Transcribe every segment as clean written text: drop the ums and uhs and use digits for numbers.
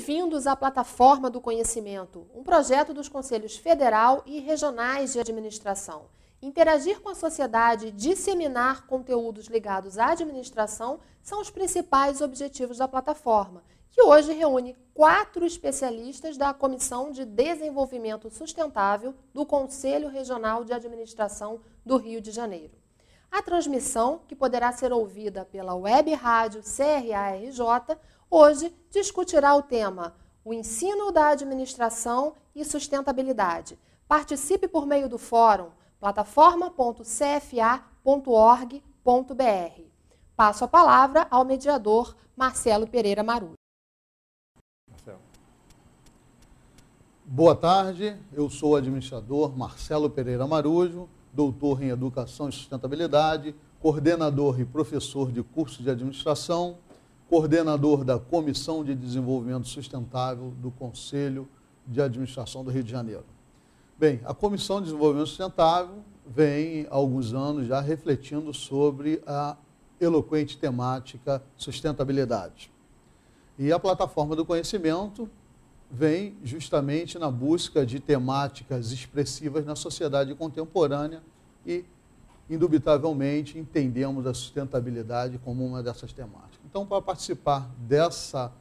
Bem-vindos à Plataforma do Conhecimento, um projeto dos Conselhos Federal e Regionais de Administração. Interagir com a sociedade e disseminar conteúdos ligados à administração são os principais objetivos da plataforma, que hoje reúne 4 especialistas da Comissão de Desenvolvimento Sustentável do Conselho Regional de Administração do Rio de Janeiro. A transmissão, que poderá ser ouvida pela web rádio CRA-RJ, hoje discutirá o tema O ensino da administração e sustentabilidade. Participe por meio do fórum plataforma.cfa.org.br. Passo a palavra ao mediador Marcelo Pereira Marujo. Boa tarde, eu sou o administrador Marcelo Pereira Marujo, doutor em Educação e Sustentabilidade, coordenador e professor de curso de administração, coordenador da Comissão de Desenvolvimento Sustentável do Conselho de Administração do Rio de Janeiro. Bem, a Comissão de Desenvolvimento Sustentável vem há alguns anos já refletindo sobre a eloquente temática sustentabilidade. E a Plataforma do Conhecimento vem justamente na busca de temáticas expressivas na sociedade contemporânea e, indubitavelmente, entendemos a sustentabilidade como uma dessas temáticas. Então, para participar dessa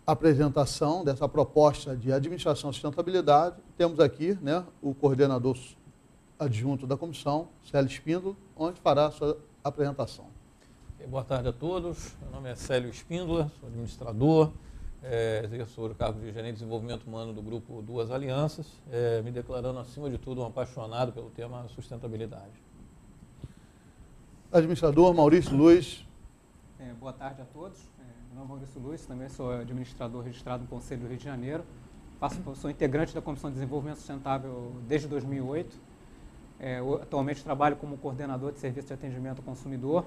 apresentação, dessa proposta de administração e sustentabilidade, temos aqui o coordenador adjunto da comissão, Célio Espíndola, onde fará a sua apresentação. Boa tarde a todos, meu nome é Célio Espíndola, sou administrador, exerço o cargo de gerente de desenvolvimento humano do grupo Duas Alianças, me declarando, acima de tudo, um apaixonado pelo tema sustentabilidade. Administrador Maurício Luiz. Boa tarde a todos, meu nome é Maurício Luiz, também sou administrador registrado no Conselho do Rio de Janeiro, sou integrante da Comissão de Desenvolvimento Sustentável desde 2008, atualmente trabalho como coordenador de serviço de atendimento ao consumidor,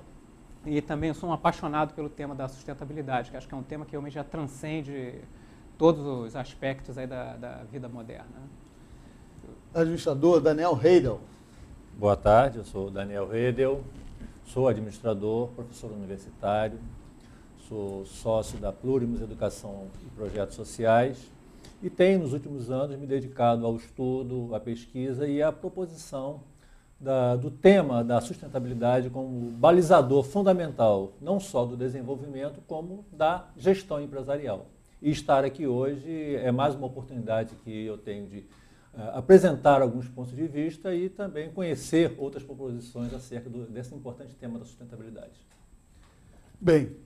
e também sou um apaixonado pelo tema da sustentabilidade, que acho que é um tema que realmente já transcende todos os aspectos aí da vida moderna. Administrador Daniel Heidel. Boa tarde, eu sou o Daniel Heidel, sou administrador, professor universitário, sou sócio da Plurimus Educação e Projetos Sociais e tenho, nos últimos anos, me dedicado ao estudo, à pesquisa e à proposição do tema da sustentabilidade como balizador fundamental, não só do desenvolvimento, como da gestão empresarial. E estar aqui hoje é mais uma oportunidade que eu tenho de apresentar alguns pontos de vista e também conhecer outras proposições acerca desse importante tema da sustentabilidade. Bem,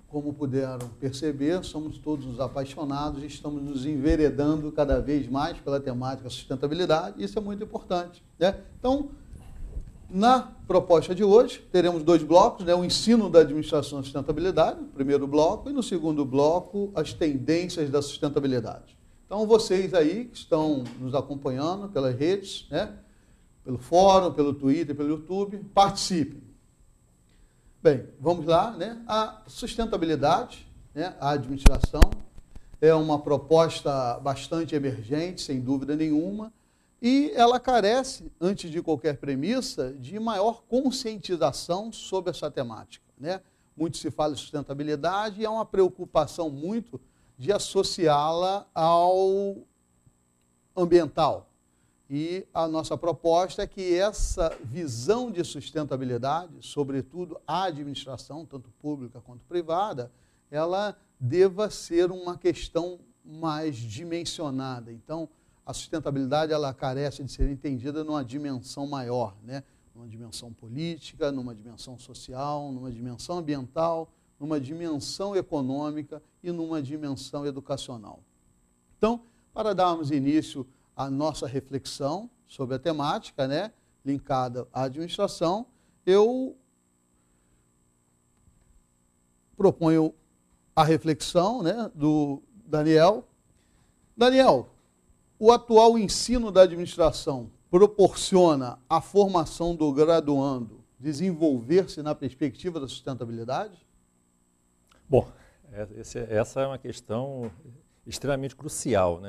como puderam perceber, somos todos apaixonados e estamos nos enveredando cada vez mais pela temática sustentabilidade, isso é muito importante, Então, na proposta de hoje, teremos 2 blocos, o ensino da administração e sustentabilidade, no primeiro bloco, e no segundo bloco, as tendências da sustentabilidade. Então, vocês aí que estão nos acompanhando pelas redes, pelo fórum, pelo Twitter, pelo YouTube, participem. Bem, vamos lá, A sustentabilidade, a administração, é uma proposta bastante emergente, sem dúvida nenhuma, e ela carece, antes de qualquer premissa, de maior conscientização sobre essa temática. Muito se fala em sustentabilidade e é uma preocupação muito de associá-la ao ambiental. E a nossa proposta é que essa visão de sustentabilidade, sobretudo a administração, tanto pública quanto privada, ela deva ser uma questão mais dimensionada. Então, a sustentabilidade ela carece de ser entendida numa dimensão maior, numa dimensão política, numa dimensão social, numa dimensão ambiental, numa dimensão econômica e numa dimensão educacional. Então, para darmos início à nossa reflexão sobre a temática, linkada à administração, eu proponho a reflexão do Daniel. Daniel, o atual ensino da administração proporciona à formação do graduando desenvolver-se na perspectiva da sustentabilidade? Bom, essa é uma questão extremamente crucial,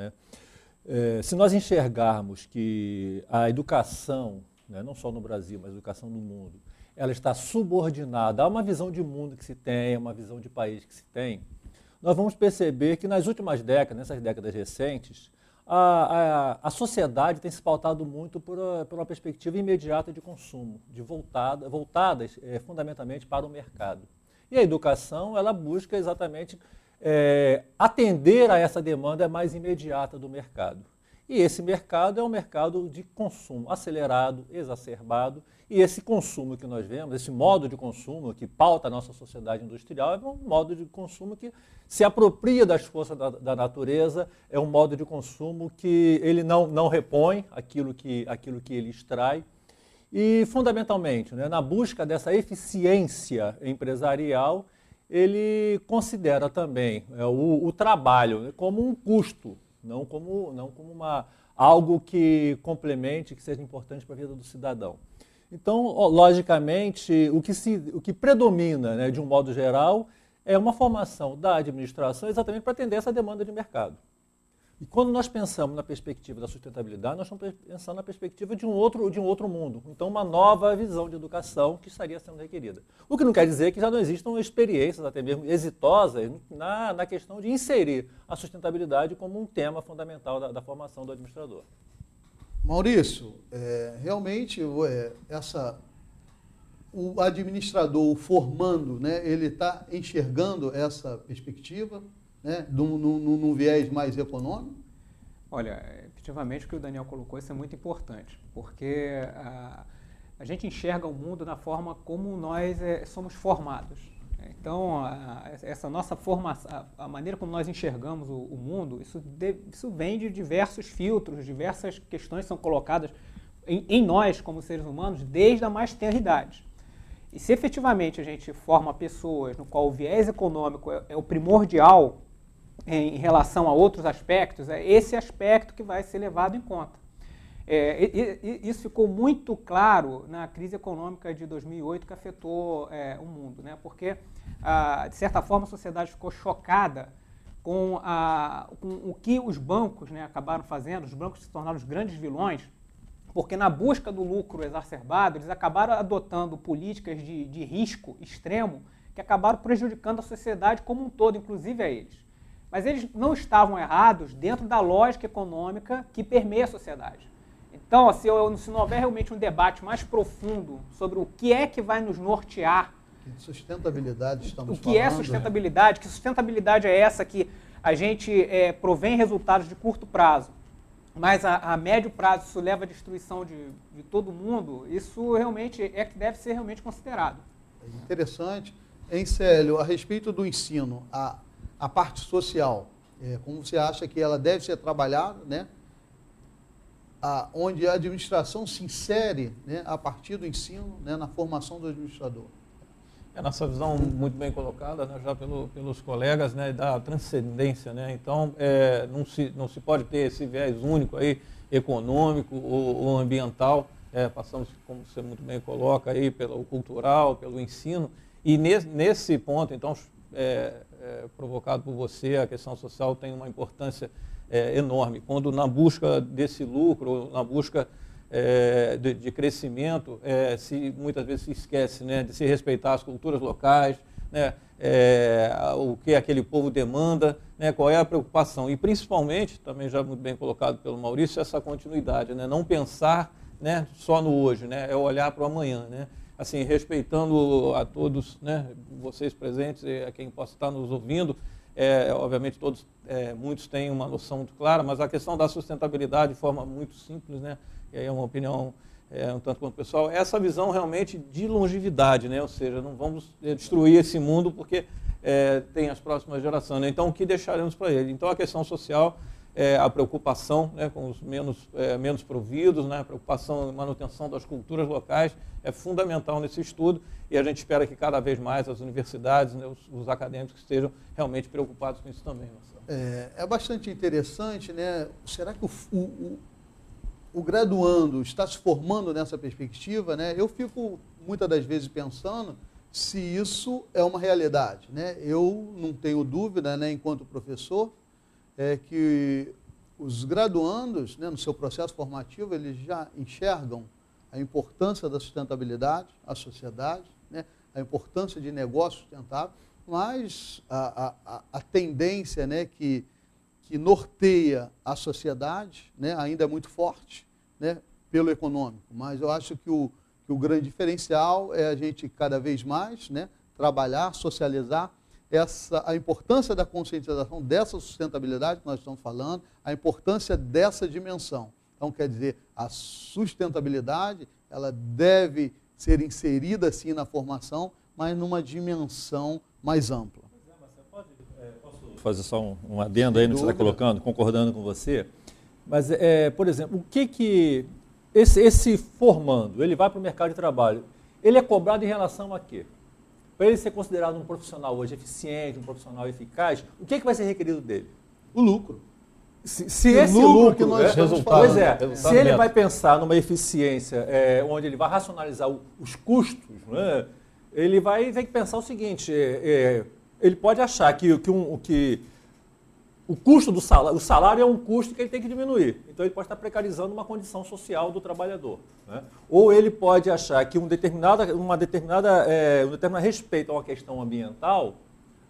se nós enxergarmos que a educação, não só no Brasil, mas a educação no mundo, ela está subordinada a uma visão de mundo que se tem, a uma visão de país que se tem, nós vamos perceber que nas últimas décadas, nessas décadas recentes, a sociedade tem se pautado muito por uma perspectiva imediata de consumo, voltadas fundamentalmente para o mercado. E a educação, ela busca exatamente atender a essa demanda mais imediata do mercado. E esse mercado é um mercado de consumo acelerado, exacerbado, e esse consumo que nós vemos, esse modo de consumo que pauta a nossa sociedade industrial, é um modo de consumo que se apropria das forças da natureza, é um modo de consumo que ele não repõe aquilo que ele extrai. E, fundamentalmente, né, na busca dessa eficiência empresarial, ele considera também o trabalho, né, como um custo, não como algo que complemente, que seja importante para a vida do cidadão. Então, logicamente, o que predomina, né, de um modo geral, é uma formação da administração exatamente para atender essa demanda de mercado. E quando nós pensamos na perspectiva da sustentabilidade, nós estamos pensando na perspectiva de um outro mundo. Então, uma nova visão de educação que estaria sendo requerida. O que não quer dizer que já não existam experiências, até mesmo exitosas, na questão de inserir a sustentabilidade como um tema fundamental da formação do administrador. Maurício, realmente o administrador, o formando, né, ele está enxergando essa perspectiva, né, num viés mais econômico? Olha, efetivamente o que o Daniel colocou, isso é muito importante, porque a gente enxerga o mundo na forma como nós somos formados. Então, essa nossa formação, a maneira como nós enxergamos o mundo, isso vem de diversos filtros, diversas questões são colocadas em nós, como seres humanos, desde a mais tenra idade. E se efetivamente a gente forma pessoas no qual o viés econômico é o primordial em relação a outros aspectos, é esse aspecto que vai ser levado em conta. Isso ficou muito claro na crise econômica de 2008 que afetou o mundo, né? Porque, de certa forma, a sociedade ficou chocada com o que os bancos, né, acabaram fazendo. Os bancos se tornaram os grandes vilões, porque na busca do lucro exacerbado, eles acabaram adotando políticas de risco extremo que acabaram prejudicando a sociedade como um todo, inclusive a eles. Mas eles não estavam errados dentro da lógica econômica que permeia a sociedade. Então, se não houver realmente um debate mais profundo sobre o que é que vai nos nortear, que sustentabilidade estamos falando? O que é sustentabilidade? Que sustentabilidade é essa que a gente provém resultados de curto prazo, mas a médio prazo isso leva à destruição de todo mundo? Isso realmente é que deve ser realmente considerado. É interessante. Hein, Célio, a respeito do ensino, a parte social, como você acha que ela deve ser trabalhada, né? Onde a administração se insere, né, a partir do ensino, né, na formação do administrador? Nossa visão muito bem colocada, né, já pelos colegas, né, da transcendência, né? Então, não se pode ter esse viés único aí, econômico ou ambiental. Passamos, como você muito bem coloca, aí, pelo cultural, pelo ensino. E nesse ponto, então, provocado por você, a questão social tem uma importância enorme. Quando na busca desse lucro, na busca de crescimento, muitas vezes se esquece, né, de se respeitar as culturas locais, né, o que aquele povo demanda, né, qual é a preocupação. E principalmente, também já muito bem colocado pelo Maurício, essa continuidade, né, não pensar, né, só no hoje, né, é olhar para o amanhã, né. Assim, respeitando a todos, né, vocês presentes e a quem possa estar nos ouvindo, obviamente muitos têm uma noção muito clara, mas a questão da sustentabilidade de forma muito simples, né, e aí é uma opinião um tanto quanto pessoal, é essa visão realmente de longevidade, né, ou seja, não vamos destruir esse mundo porque tem as próximas gerações, né, então o que deixaremos para ele? Então a questão social, a preocupação, né, com os menos providos, né, a preocupação em manutenção das culturas locais é fundamental nesse estudo e a gente espera que cada vez mais as universidades, né, os acadêmicos estejam realmente preocupados com isso também, Marcelo. É bastante interessante, né? Será que o graduando está se formando nessa perspectiva, né? Eu fico muitas das vezes pensando se isso é uma realidade, né? Eu não tenho dúvida, né, enquanto professor, que os graduandos, né, no seu processo formativo, eles já enxergam a importância da sustentabilidade à sociedade, né, a importância de negócio sustentável, mas a tendência, né, que norteia a sociedade, né, ainda é muito forte, né, pelo econômico. Mas eu acho que o grande diferencial é a gente cada vez mais, né, trabalhar, socializar a importância da conscientização dessa sustentabilidade que nós estamos falando, a importância dessa dimensão. Então, quer dizer, a sustentabilidade, ela deve ser inserida, sim, na formação, mas numa dimensão mais ampla. Posso fazer só um adendo aí no que você está colocando, concordando com você? Mas, por exemplo, o que esse formando, ele vai para o mercado de trabalho, ele é cobrado em relação a quê? Para ele ser considerado um profissional hoje eficiente, um profissional eficaz, o que vai ser requerido dele? O lucro. Se esse lucro que nós estamos pois falando, se ele vai pensar numa eficiência onde ele vai racionalizar os custos, né, ele vai ter que pensar o seguinte, ele pode achar que o custo do salário, o salário é um custo que ele tem que diminuir. Então, ele pode estar precarizando uma condição social do trabalhador, né? Ou ele pode achar que um determinado respeito a uma questão ambiental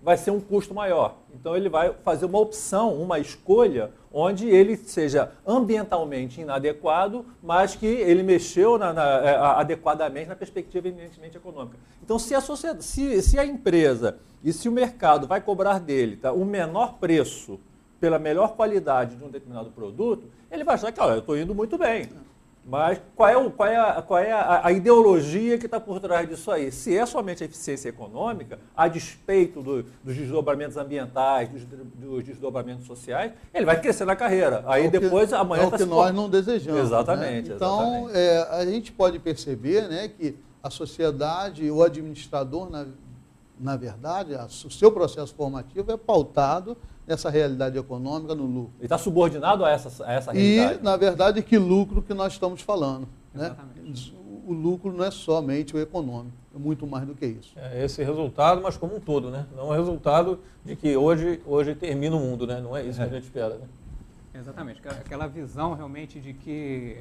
vai ser um custo maior. Então, ele vai fazer uma opção, uma escolha, onde ele seja ambientalmente inadequado, mas que ele mexeu adequadamente na perspectiva eminentemente econômica. Então, se a empresa e se o mercado vai cobrar dele, tá, o menor preço pela melhor qualidade de um determinado produto, ele vai achar que, olha, eu estou indo muito bem. Mas qual é a ideologia que está por trás disso aí? Se é somente a eficiência econômica, a despeito dos desdobramentos ambientais, dos desdobramentos sociais, ele vai crescer na carreira. Aí depois, amanhã... É o que nós não desejamos. Exatamente. Né? Então, a gente pode perceber, né, que a sociedade, o administrador, na verdade, o seu processo formativo é pautado nessa realidade econômica, no lucro. Ele está subordinado a essa realidade. E, na verdade, que lucro que nós estamos falando. Né? Exatamente. O lucro não é somente o econômico, é muito mais do que isso. É esse resultado, mas como um todo, né? Não é o resultado de que hoje termina o mundo, né? Não é isso que a gente espera, né? Exatamente. Aquela visão realmente de que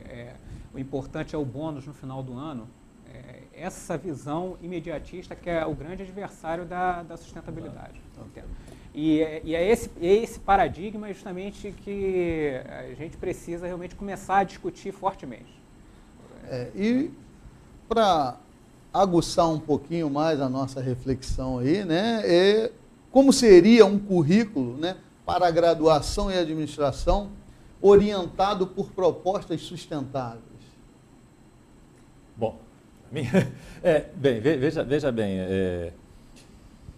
o importante é o bônus no final do ano, essa visão imediatista que é o grande adversário da sustentabilidade. E é esse paradigma justamente que a gente precisa realmente começar a discutir fortemente. E para aguçar um pouquinho mais a nossa reflexão aí, né, como seria um currículo, né, para a graduação em administração orientado por propostas sustentáveis? Bom, veja bem,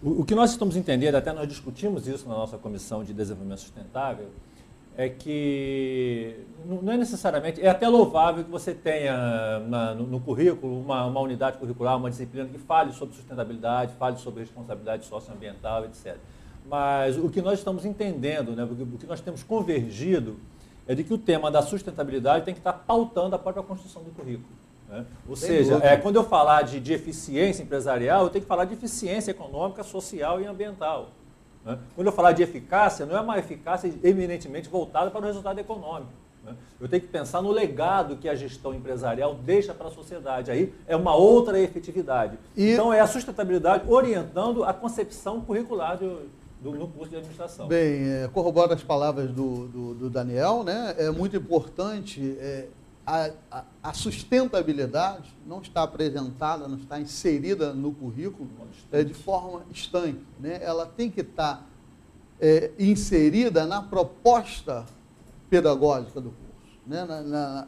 o que nós estamos entendendo, até nós discutimos isso na nossa Comissão de Desenvolvimento Sustentável, é que não é necessariamente, é até louvável que você tenha no currículo uma unidade curricular, uma disciplina que fale sobre sustentabilidade, fale sobre responsabilidade socioambiental, etc. Mas o que nós estamos entendendo, né, o que nós temos convergido, é de que o tema da sustentabilidade tem que estar pautando a própria construção do currículo. Né? Ou seja, quando eu falar de eficiência empresarial, eu tenho que falar de eficiência econômica, social e ambiental. Né? Quando eu falar de eficácia, não é uma eficácia eminentemente voltada para o resultado econômico. Né? Eu tenho que pensar no legado que a gestão empresarial deixa para a sociedade. Aí é uma outra efetividade. Então é a sustentabilidade orientando a concepção curricular no curso de administração. Bem, corroboro as palavras do Daniel, né? É muito importante... A sustentabilidade não está apresentada, não está inserida no currículo de forma estanque, né? Ela tem que estar inserida na proposta pedagógica do curso. Né?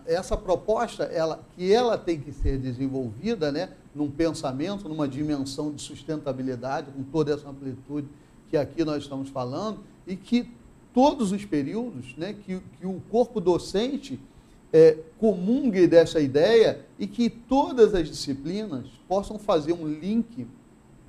Essa proposta, ela tem que ser desenvolvida, né, num pensamento, numa dimensão de sustentabilidade, com toda essa amplitude que aqui nós estamos falando, e que todos os períodos, né, que o corpo docente comungue dessa ideia e que todas as disciplinas possam fazer um link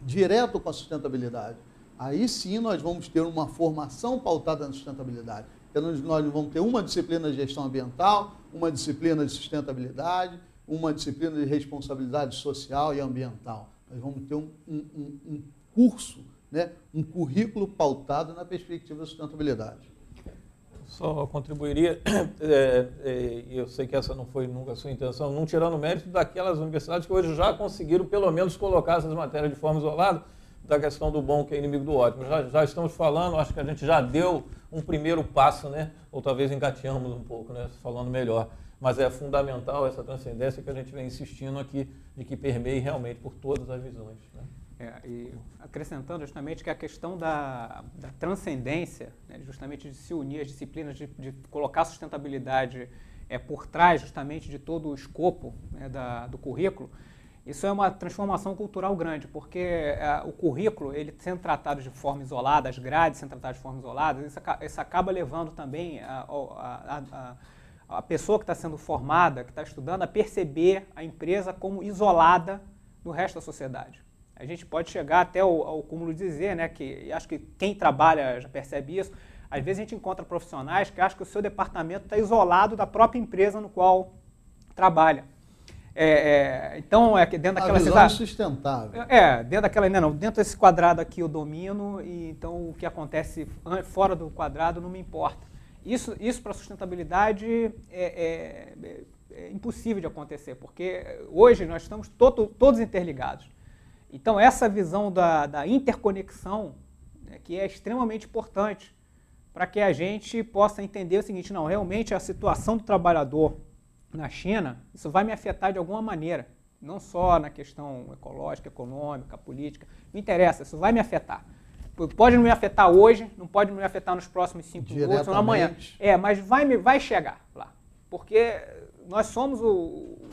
direto com a sustentabilidade. Aí sim nós vamos ter uma formação pautada na sustentabilidade. Nós vamos ter uma disciplina de gestão ambiental, uma disciplina de sustentabilidade, uma disciplina de responsabilidade social e ambiental. Nós vamos ter um curso, né, um currículo pautado na perspectiva da sustentabilidade. Só contribuiria, eu sei que essa não foi nunca a sua intenção, não tirando o mérito daquelas universidades que hoje já conseguiram pelo menos colocar essas matérias de forma isolada, da questão do bom que é inimigo do ótimo. Já estamos falando, acho que a gente já deu um primeiro passo, né? Ou talvez engateamos um pouco, né? Falando melhor. Mas é fundamental essa transcendência que a gente vem insistindo aqui, de que permeie realmente por todas as visões, né? E acrescentando justamente que a questão da transcendência, né, justamente de se unir as disciplinas, de colocar a sustentabilidade por trás justamente de todo o escopo, né, do currículo, isso é uma transformação cultural grande, porque o currículo, ele sendo tratado de forma isolada, as grades sendo tratadas de forma isolada, isso acaba levando também a pessoa que está sendo formada, que está estudando, a perceber a empresa como isolada do resto da sociedade. A gente pode chegar até ao cúmulo de dizer, né, que acho que quem trabalha já percebe isso, às vezes a gente encontra profissionais que acham que o seu departamento está isolado da própria empresa no qual trabalha. Então, dentro daquela... A visão sustentável. Dentro daquela... Não, dentro desse quadrado aqui eu domino, e então o que acontece fora do quadrado não me importa. Isso para a sustentabilidade é impossível de acontecer, porque hoje nós estamos todos interligados. Então, essa visão da interconexão, né, que é extremamente importante para que a gente possa entender o seguinte: não, realmente a situação do trabalhador na China, isso vai me afetar de alguma maneira, não só na questão ecológica, econômica, política, não interessa, isso vai me afetar. Pode não me afetar hoje, não pode me afetar nos próximos 5 minutos ou amanhã, mas vai chegar lá, porque nós somos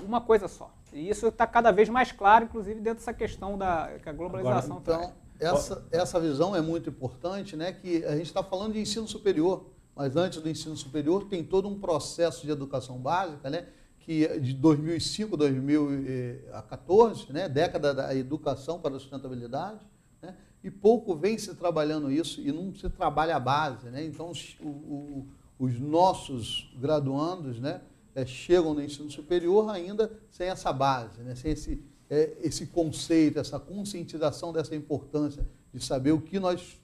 uma coisa só. E isso está cada vez mais claro, inclusive dentro dessa questão que a globalização traz. Então, essa visão é muito importante, né? Que a gente está falando de ensino superior, mas antes do ensino superior tem todo um processo de educação básica, né? Que de 2005 a 2014, né? Década da educação para a sustentabilidade, né? E pouco vem se trabalhando isso e não se trabalha a base, né? Então, os nossos graduandos, né? Chegam no ensino superior ainda sem essa base, né? Sem esse conceito, essa conscientização dessa importância de saber o que nós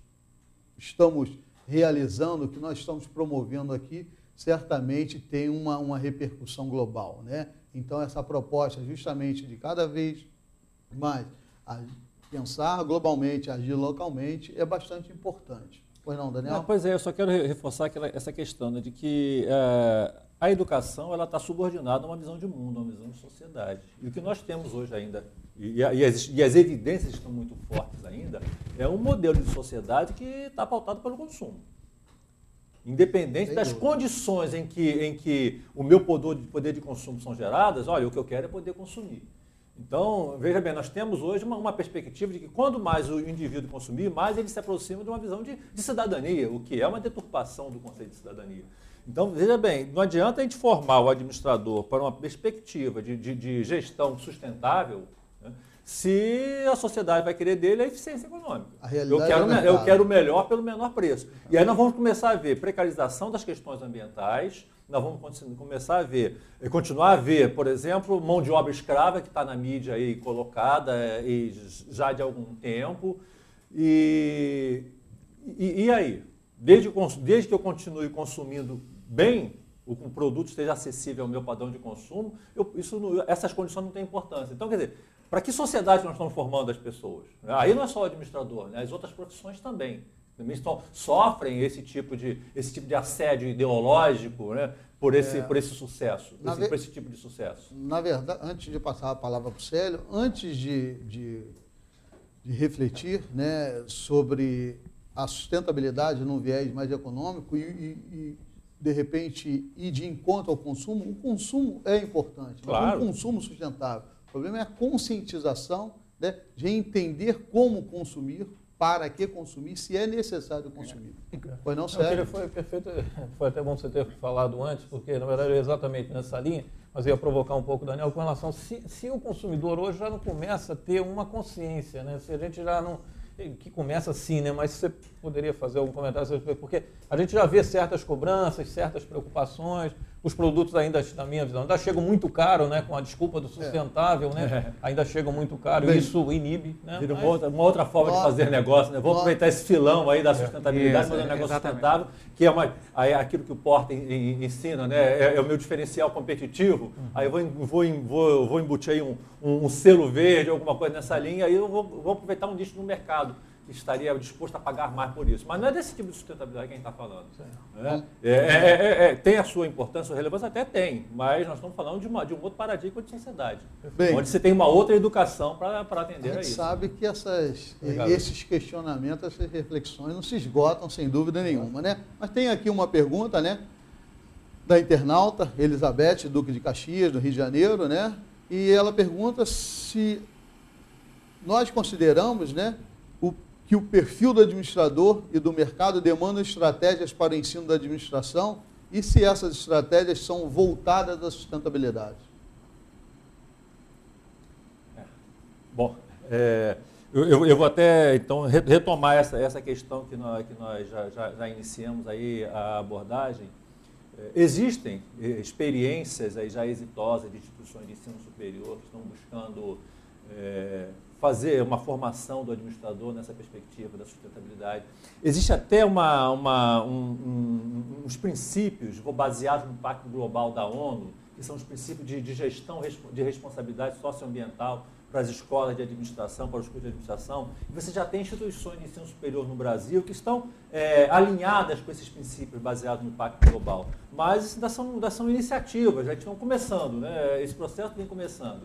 estamos realizando, o que nós estamos promovendo aqui, certamente tem uma repercussão global, né? Então, essa proposta justamente de cada vez mais pensar globalmente, agir localmente, é bastante importante. Pois não, Daniel? Pois é, eu só quero reforçar essa questão, né, de que a educação está subordinada a uma visão de mundo, a uma visão de sociedade. E o que nós temos hoje ainda, e as evidências estão muito fortes ainda, é um modelo de sociedade que está pautado pelo consumo. Independente das condições em que o meu poder de consumo são geradas, olha, o que eu quero é poder consumir. Então, veja bem, nós temos hoje uma perspectiva de que quanto mais o indivíduo consumir, mais ele se aproxima de uma visão de cidadania, o que é uma deturpação do conceito de cidadania. Então, veja bem, não adianta a gente formar o administrador para uma perspectiva de gestão sustentável, né, se a sociedade vai querer dele a eficiência econômica. Eu quero o melhor pelo menor preço. E aí nós vamos começar a ver precarização das questões ambientais, nós vamos começar a continuar a ver, por exemplo, mão de obra escrava que está na mídia aí colocada e já de algum tempo. E aí? Desde que eu continue consumindo bem, o produto esteja acessível ao meu padrão de consumo, essas condições não têm importância. Então, quer dizer, para que sociedade nós estamos formando as pessoas? Aí não é só o administrador, né? As outras profissões também sofrem esse tipo de assédio ideológico, né? por esse sucesso, por esse tipo de sucesso. Na verdade, antes de passar a palavra para o Célio, antes de refletir, né, sobre a sustentabilidade num viés mais econômico e de repente, ir de encontro ao consumo, o consumo é importante, claro. Mas um consumo sustentável. O problema é a conscientização, né, de entender como consumir, para que consumir, se é necessário consumir. Pois não, Sérgio? Foi perfeito, foi até bom você ter falado antes, porque na verdade é exatamente nessa linha, mas eu ia provocar um pouco o Daniel com relação, se o consumidor hoje já não começa a ter uma consciência, né, se a gente já não... que começa assim, né? Mas você poderia fazer algum comentário sobre isso? Porque a gente já vê certas cobranças, certas preocupações, Os produtos ainda, na minha visão, ainda chegam muito caro, né? Com a desculpa do sustentável, né? Ainda chegam muito caro e isso inibe. Né? Vira uma outra forma de fazer negócio, né? Vamos aproveitar esse filão aí da sustentabilidade, fazer um negócio sustentável, que é aquilo que o Porta ensina, né? É o meu diferencial competitivo. Aí eu vou embutir aí um selo verde, alguma coisa nessa linha, aí eu vou aproveitar um nicho no mercado que estaria disposto a pagar mais por isso. Mas não é desse tipo de sustentabilidade que a gente está falando. Né? Tem a sua importância, a sua relevância, até tem, mas nós estamos falando de um outro paradigma de sociedade, onde você tem uma outra educação para atender a isso. A gente sabe que esses questionamentos, essas reflexões não se esgotam, sem dúvida nenhuma. Né? Mas tem aqui uma pergunta, né, da internauta Elizabeth, Duque de Caxias, do Rio de Janeiro, né? E ela pergunta se nós consideramos, né, que o perfil do administrador e do mercado demandam estratégias para o ensino da administração e se essas estratégias são voltadas à sustentabilidade. Bom, eu vou até então retomar essa questão que nós já iniciamos aí a abordagem. Existem experiências aí já exitosas de instituições de ensino superior que estão buscando fazer uma formação do administrador nessa perspectiva da sustentabilidade. Existe até uns princípios baseados no Pacto Global da ONU, que são os princípios de gestão de responsabilidade socioambiental para as escolas de administração, para os cursos de administração. E você já tem instituições de ensino superior no Brasil que estão alinhadas com esses princípios baseados no Pacto Global. Mas ainda são iniciativas, já estão começando, né? Esse processo vem começando.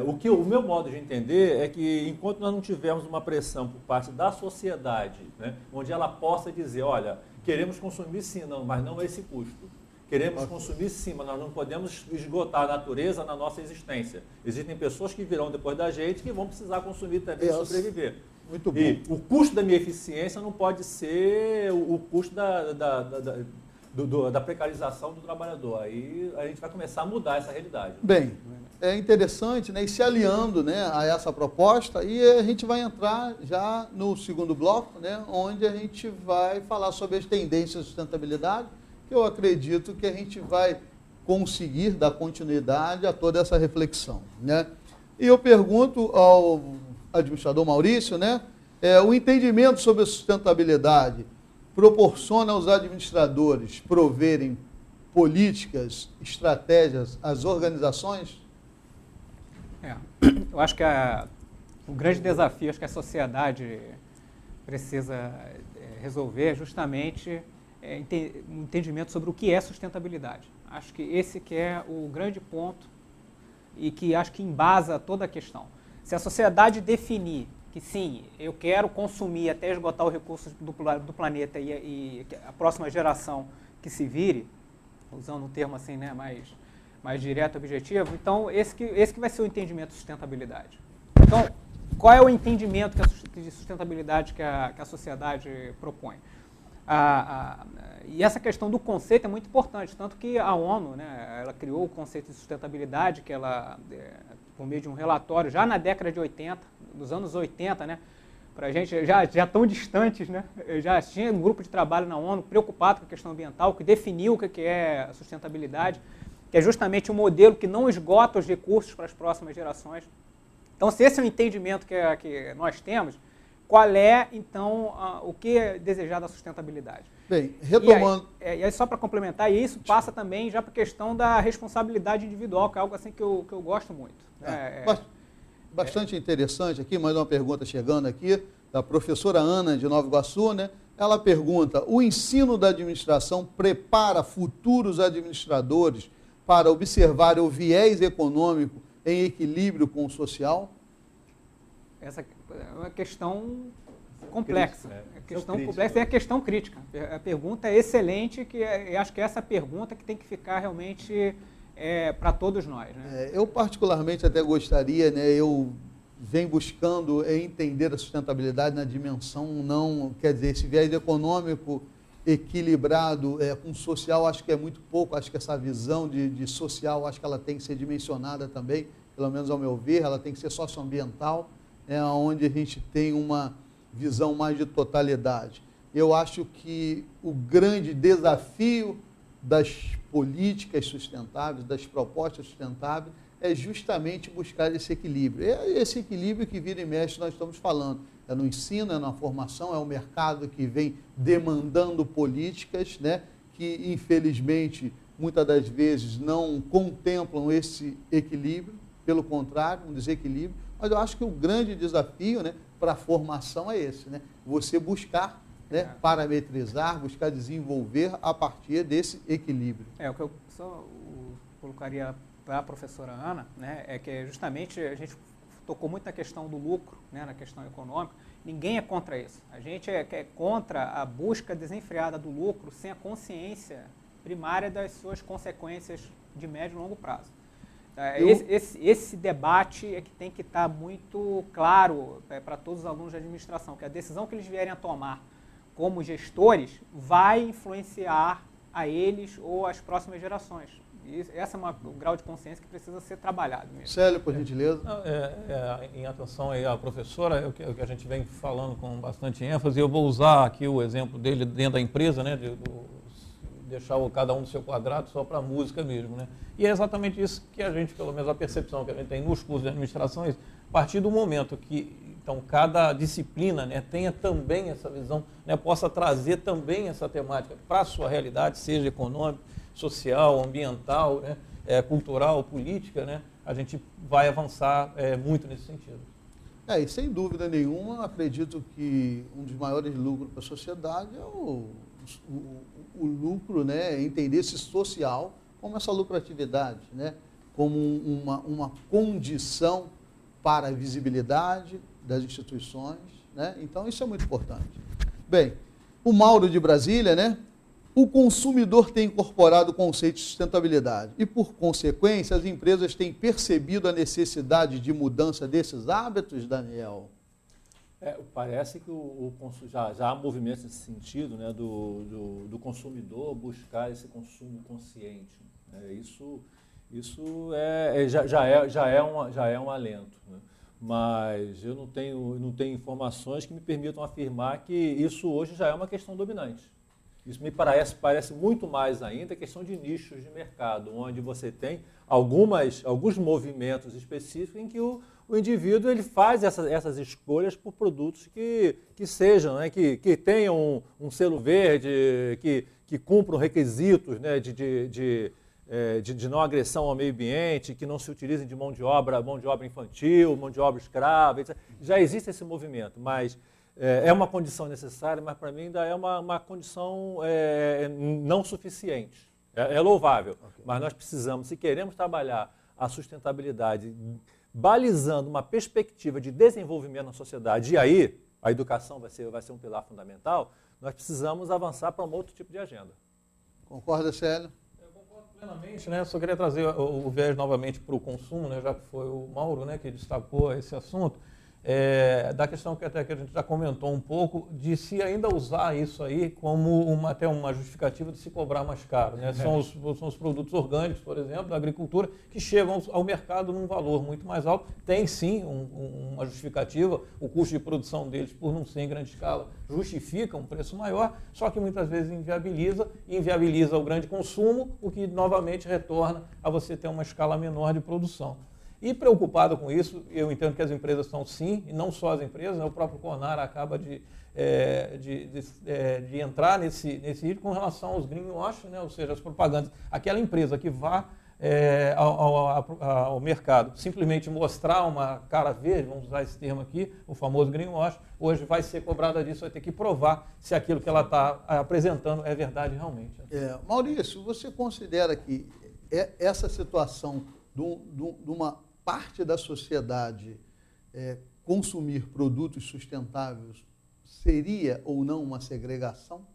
O meu modo de entender é que enquanto nós não tivermos uma pressão por parte da sociedade, né, onde ela possa dizer, olha, queremos consumir sim, mas não a esse custo. Queremos consumir sim, mas nós não podemos esgotar a natureza na nossa existência. Existem pessoas que virão depois da gente que vão precisar consumir também para sobreviver. Muito bom. E o custo da minha eficiência não pode ser o custo da precarização do trabalhador. Aí a gente vai começar a mudar essa realidade. Bem, é interessante, né, e se aliando, né, a essa proposta, e a gente vai entrar já no segundo bloco, né, onde a gente vai falar sobre as tendências de sustentabilidade, que eu acredito que a gente vai conseguir dar continuidade a toda essa reflexão. Né? E eu pergunto ao administrador Maurício, né, o entendimento sobre a sustentabilidade proporciona aos administradores proverem políticas, estratégias às organizações? Eu acho que o grande desafio que a sociedade precisa resolver é justamente um entendimento sobre o que é sustentabilidade. Acho que esse que é o grande ponto e que acho que embasa toda a questão. Se a sociedade definir que sim, eu quero consumir até esgotar os recursos do planeta e a próxima geração que se vire, usando um termo assim, né, mais direto, objetivo, então esse que vai ser o entendimento de sustentabilidade. Então, qual é o entendimento de sustentabilidade que a sociedade propõe? E essa questão do conceito é muito importante, tanto que a ONU, né, ela criou o conceito de sustentabilidade, que ela, por meio de um relatório, já na década de 80, dos anos 80, né, para a gente já tão distantes, né, já tinha um grupo de trabalho na ONU preocupado com a questão ambiental, que definiu o que é a sustentabilidade, que é justamente um modelo que não esgota os recursos para as próximas gerações. Então, se esse é o entendimento que nós temos, qual é, então, o que é desejado a sustentabilidade? Bem, retomando... E aí só para complementar, e isso passa também já para a questão da responsabilidade individual, que é algo assim que eu gosto muito. Bastante interessante aqui, mais uma pergunta chegando aqui, da professora Ana, de Nova Iguaçu, né? Ela pergunta, o ensino da administração prepara futuros administradores para observar o viés econômico em equilíbrio com o social? Essa é uma questão complexa. É a questão crítica. A pergunta é excelente, eu acho que é essa pergunta que tem que ficar realmente para todos nós. Né? Eu particularmente até gostaria, né, eu venho buscando entender a sustentabilidade na dimensão não, quer dizer, esse viés econômico equilibrado com o social, acho que é muito pouco, acho que essa visão de social, acho que ela tem que ser dimensionada também, pelo menos ao meu ver, ela tem que ser socioambiental, onde a gente tem uma visão mais de totalidade. Eu acho que o grande desafio das políticas sustentáveis, das propostas sustentáveis, é justamente buscar esse equilíbrio. É esse equilíbrio que vira e mexe nós estamos falando. É no ensino, é na formação, é o mercado que vem demandando políticas, né, que infelizmente muitas das vezes não contemplam esse equilíbrio, pelo contrário, um desequilíbrio. Mas eu acho que o grande desafio, né, para a formação é esse, né? Você buscar, né, parametrizar, buscar desenvolver a partir desse equilíbrio. O que eu só colocaria para a professora Ana, né, é que justamente a gente tocou muito na questão do lucro, né, na questão econômica. Ninguém é contra isso. A gente é contra a busca desenfreada do lucro sem a consciência primária das suas consequências de médio e longo prazo. Esse debate é que tem que estar muito claro para todos os alunos de administração, que a decisão que eles vierem a tomar como gestores vai influenciar a eles ou as próximas gerações. Esse é o grau de consciência que precisa ser trabalhado mesmo. Célio, por gentileza. Em atenção aí à professora, é o que a gente vem falando com bastante ênfase. Eu vou usar aqui o exemplo dele dentro da empresa, né, deixar cada um no seu quadrado só para a música mesmo, né? E é exatamente isso que a gente, pelo menos a percepção que a gente tem nos cursos de administração, é isso. A partir do momento que então cada disciplina, né, tenha também essa visão, né, possa trazer também essa temática para a sua realidade, seja econômica, social, ambiental, né, cultural, política, né, a gente vai avançar muito nesse sentido. E sem dúvida nenhuma, acredito que um dos maiores lucros para a sociedade é o lucro, né, interesse social, como essa lucratividade, né, como uma condição para a visibilidade das instituições, né? Então isso é muito importante. Bem, o Mauro de Brasília, né? O consumidor tem incorporado o conceito de sustentabilidade e, por consequência, as empresas têm percebido a necessidade de mudança desses hábitos, Daniel? Parece que já há movimentos nesse sentido, né, do consumidor buscar esse consumo consciente. Isso já é um alento, né? Mas eu não tenho informações que me permitam afirmar que isso hoje já é uma questão dominante. Isso me parece muito mais ainda questão de nichos de mercado, onde você tem alguns movimentos específicos em que o indivíduo ele faz essas escolhas por produtos que sejam, né, que tenham um selo verde, que cumpram requisitos, né, de não agressão ao meio ambiente, que não se utilizem de mão de obra infantil, mão de obra escrava, etc. Já existe esse movimento, mas é uma condição necessária, mas para mim ainda é uma condição não suficiente. É louvável, mas nós precisamos, se queremos trabalhar a sustentabilidade, balizando uma perspectiva de desenvolvimento na sociedade, e aí a educação vai ser um pilar fundamental, nós precisamos avançar para um outro tipo de agenda. Concorda, Célio? Plenamente, né? Só queria trazer o viés novamente para o consumo, né? Já que foi o Mauro, né, que destacou esse assunto, da questão que até que a gente já comentou um pouco, de se ainda usar isso aí como até uma justificativa de se cobrar mais caro, né? São os produtos orgânicos, por exemplo, da agricultura, que chegam ao mercado num valor muito mais alto. Tem sim uma justificativa, o custo de produção deles, por não ser em grande escala, justifica um preço maior, só que muitas vezes inviabiliza o grande consumo, o que novamente retorna a você ter uma escala menor de produção. E preocupado com isso, eu entendo que as empresas estão sim, e não só as empresas, né? O próprio Conar acaba de entrar nesse risco com relação aos greenwashing, né? Ou seja, as propagandas. Aquela empresa que vá ao mercado simplesmente mostrar uma cara verde, vamos usar esse termo aqui, o famoso greenwash, hoje vai ser cobrada disso, vai ter que provar se aquilo que ela está apresentando é verdade realmente. Maurício, você considera que essa situação de uma parte da sociedade consumir produtos sustentáveis seria ou não uma segregação?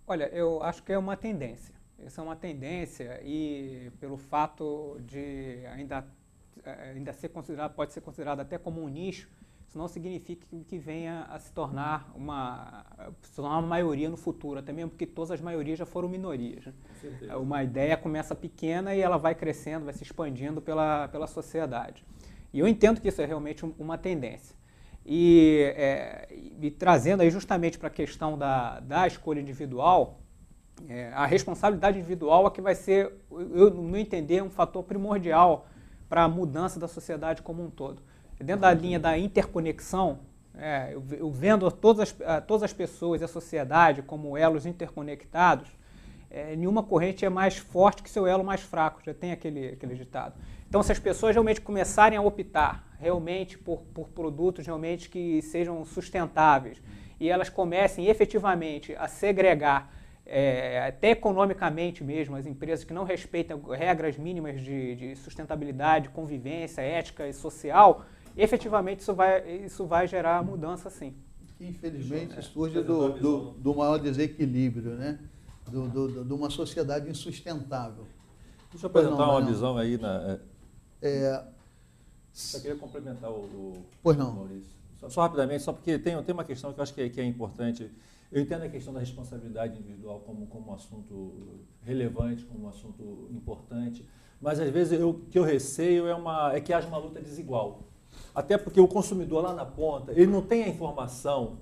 Olha, eu acho que é uma tendência. Essa é uma tendência e pelo fato de ainda ser considerado, pode ser considerado até como um nicho, isso não significa que venha a se tornar uma maioria no futuro, até mesmo porque todas as maiorias já foram minorias, né? Uma ideia começa pequena e ela vai crescendo, vai se expandindo pela sociedade. E eu entendo que isso é realmente uma tendência. E trazendo aí justamente para a questão da escolha individual, a responsabilidade individual é que vai ser, no meu entender, um fator primordial para a mudança da sociedade como um todo. Dentro da linha da interconexão, eu vendo todas as pessoas e a sociedade como elos interconectados, nenhuma corrente é mais forte que seu elo mais fraco, já tem aquele ditado. Então, se as pessoas realmente começarem a optar realmente por produtos realmente que sejam sustentáveis e elas comecem efetivamente a segregar, até economicamente mesmo, as empresas que não respeitam regras mínimas de sustentabilidade, convivência, ética e social, efetivamente isso vai gerar mudança, sim. Infelizmente, surge do maior desequilíbrio, né? De uma sociedade insustentável. Deixa eu apresentar uma visão aí. Só queria complementar pois não. Maurício. Só rapidamente, só porque tem uma questão que eu acho que é importante. Eu entendo a questão da responsabilidade individual como um assunto relevante, como um assunto importante, mas às vezes o que eu receio é que haja uma luta desigual. Até porque o consumidor lá na ponta, ele não tem a informação,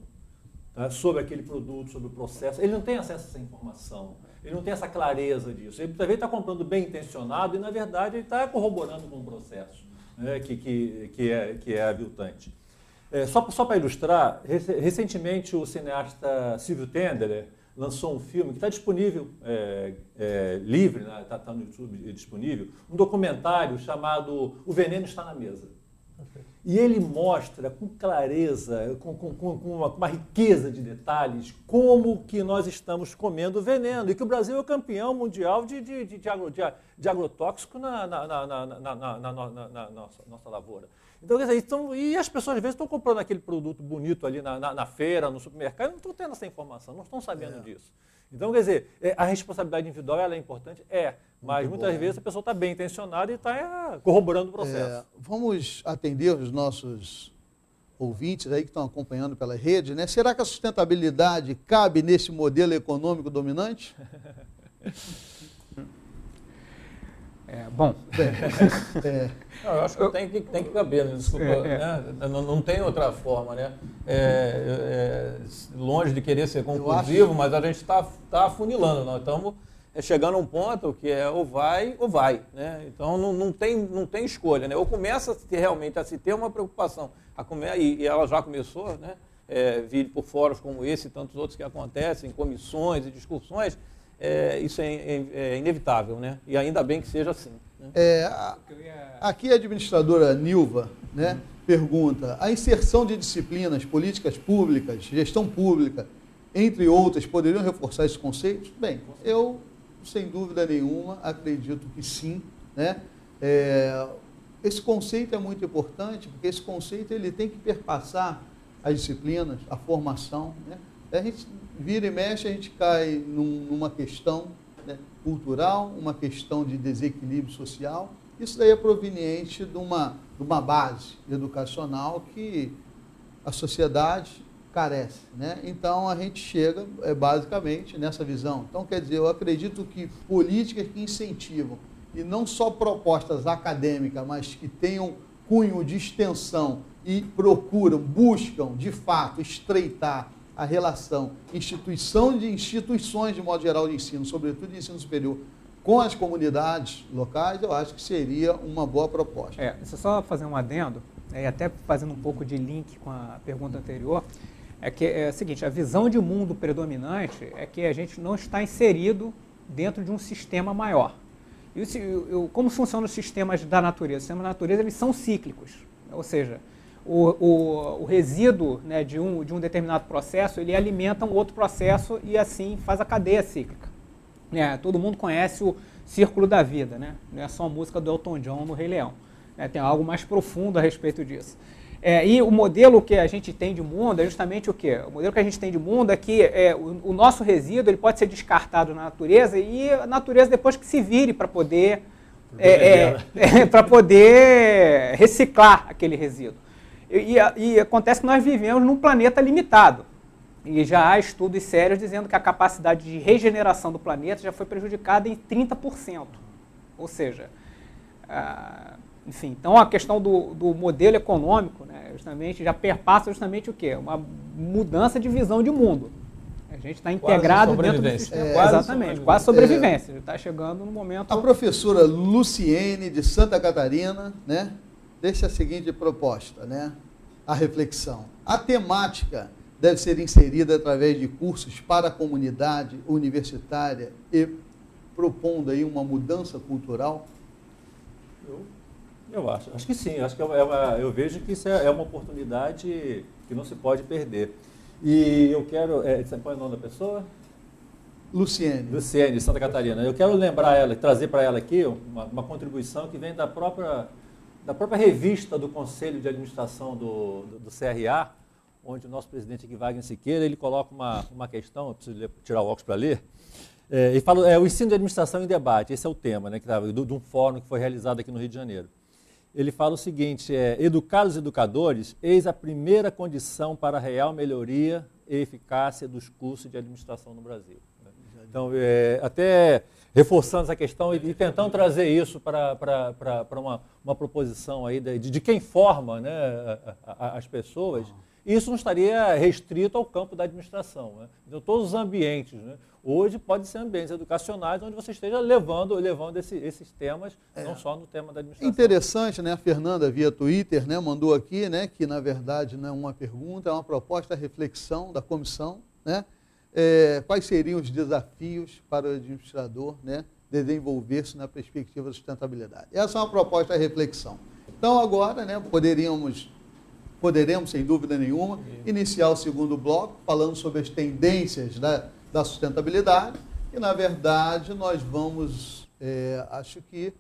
tá, sobre aquele produto, sobre o processo, ele não tem acesso a essa informação, ele não tem essa clareza disso. Ele talvez está comprando bem intencionado e, na verdade, ele está corroborando com um processo, né, que é aviltante. Só para ilustrar, recentemente o cineasta Silvio Tenderer lançou um filme que está disponível, livre, está no YouTube disponível, um documentário chamado O Veneno Está na Mesa. E ele mostra com clareza, com uma riqueza de detalhes, como que nós estamos comendo veneno e que o Brasil é o campeão mundial de agrotóxico na nossa lavoura. Então, quer dizer, e as pessoas às vezes estão comprando aquele produto bonito ali na feira, no supermercado, e não estão tendo essa informação, não estão sabendo disso. Então, quer dizer, a responsabilidade individual ela é importante? Mas muitas vezes a pessoa está bem intencionada e está corroborando o processo. Vamos atender os nossos ouvintes aí que estão acompanhando pela rede, né? Será que a sustentabilidade cabe nesse modelo econômico dominante? Não, eu acho que tem que caber, né? Desculpa, né? Não tem outra forma, né? Longe de querer ser conclusivo, mas a gente está afunilando, nós estamos chegando a um ponto que ou vai, né? Então não tem escolha, né? Ou começa realmente a se ter uma preocupação, e ela já começou, né? Vir por fóruns como esse e tantos outros que acontecem, comissões e discussões, isso é inevitável, né? E ainda bem que seja assim. Né? Aqui a administradora Nilva, né, pergunta: a inserção de disciplinas, políticas públicas, gestão pública, entre outras, poderiam reforçar esses conceitos? Bem, eu, sem dúvida nenhuma, acredito que sim, né? Esse conceito é muito importante, porque esse conceito ele tem que perpassar as disciplinas, a formação, né? A gente vira e mexe, a gente cai numa questão, né, cultural, uma questão de desequilíbrio social. Isso daí é proveniente de uma base educacional que a sociedade carece, né? Então a gente chega basicamente nessa visão. Então, quer dizer, eu acredito que políticas que incentivam, e não só propostas acadêmicas, mas que tenham cunho de extensão e buscam de fato estreitar a relação instituições de modo geral de ensino, sobretudo de ensino superior, com as comunidades locais, eu acho que seria uma boa proposta. Deixa eu só fazer um adendo, até fazendo um pouco de link com a pergunta anterior, é o seguinte: a visão de mundo predominante é que a gente não está inserido dentro de um sistema maior. E como funcionam os sistemas da natureza? Os sistemas da natureza eles são cíclicos, ou seja, o resíduo, né, de um determinado processo, ele alimenta um outro processo e assim faz a cadeia cíclica. Todo mundo conhece o círculo da vida, né? Não é só a música do Elton John no Rei Leão. Tem algo mais profundo a respeito disso. E o modelo que a gente tem de mundo é justamente o quê? O modelo que a gente tem de mundo é que o nosso resíduo ele pode ser descartado na natureza e a natureza depois que se vire para poder reciclar aquele resíduo. E acontece que nós vivemos num planeta limitado. E já há estudos sérios dizendo que a capacidade de regeneração do planeta já foi prejudicada em 30%. Ou seja, enfim, então a questão do modelo econômico, né, justamente, já perpassa justamente o quê? Uma mudança de visão de mundo. A gente está integrado dentro do sistema. Exatamente, quase sobrevivência. Está chegando no momento... A professora Luciene, de Santa Catarina, né, deixa a seguinte proposta, né, a reflexão. A temática deve ser inserida através de cursos para a comunidade universitária e propondo aí uma mudança cultural? Eu acho que sim, acho que eu vejo que isso é uma oportunidade que não se pode perder. E eu quero, você põe o nome da pessoa? Luciene, de Santa Catarina. Eu quero lembrar ela, trazer para ela aqui uma contribuição que vem da própria revista do Conselho de Administração do CRA, onde o nosso presidente aqui, Wagner Siqueira, ele coloca uma questão, eu preciso tirar o óculos para ler, e fala, o ensino de administração em debate, esse é o tema, né, de um fórum que foi realizado aqui no Rio de Janeiro. Ele fala o seguinte, educar os educadores, eis a primeira condição para a real melhoria e eficácia dos cursos de administração no Brasil. Então, até reforçando essa questão e tentando trazer isso para uma proposição aí de quem forma, né, as pessoas, isso não estaria restrito ao campo da administração, né? Então, todos os ambientes, né? Hoje podem ser ambientes educacionais onde você esteja levando esses temas, não só no tema da administração. Interessante, né? A Fernanda, via Twitter, né, mandou aqui, né, que na verdade não é uma pergunta, é uma proposta de reflexão da comissão, né? Quais seriam os desafios para o administrador, né, desenvolver-se na perspectiva da sustentabilidade? Essa é uma proposta de reflexão. Então, agora, né, poderemos, sem dúvida nenhuma, iniciar o segundo bloco, falando sobre as tendências da sustentabilidade, e, na verdade, nós vamos, acho que,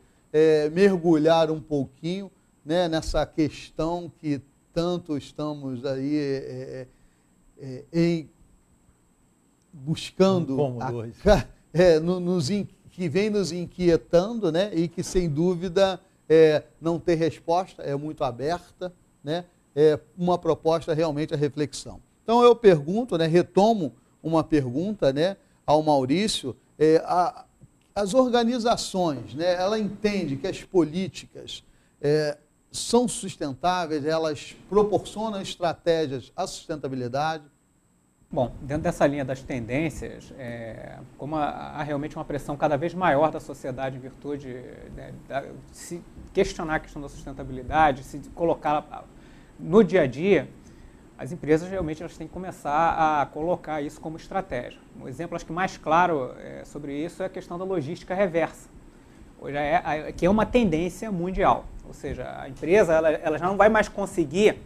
mergulhar um pouquinho, né, nessa questão que tanto estamos aí buscando, que vem nos inquietando, né, e que, sem dúvida, não tem resposta, é muito aberta, né, uma proposta realmente a reflexão. Então, eu pergunto, né, retomo uma pergunta, né, ao Maurício, as organizações, né, ela entende que as políticas são sustentáveis, elas proporcionam estratégias à sustentabilidade? Bom, dentro dessa linha das tendências, como há realmente uma pressão cada vez maior da sociedade em virtude de se questionar a questão da sustentabilidade, se colocar no dia a dia, as empresas realmente elas têm que começar a colocar isso como estratégia. Um exemplo acho que mais claro sobre isso é a questão da logística reversa, que é uma tendência mundial. Ou seja, a empresa ela já não vai mais conseguir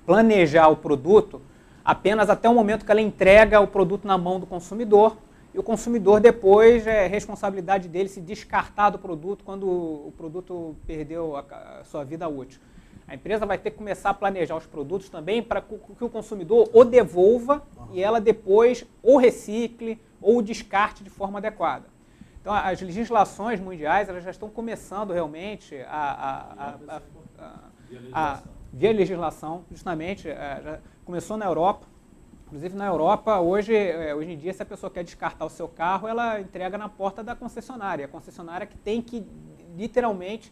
planejar o produto apenas até o momento que ela entrega o produto na mão do consumidor, e o consumidor depois é responsabilidade dele se descartar do produto quando o produto perdeu a sua vida útil. A empresa vai ter que começar a planejar os produtos também para que o consumidor o devolva e ela depois ou recicle ou descarte de forma adequada. Então, as legislações mundiais elas já estão começando realmente via legislação, justamente, já começou na Europa. Inclusive, na Europa, hoje em dia, se a pessoa quer descartar o seu carro, ela entrega na porta da concessionária. A concessionária que tem que, literalmente,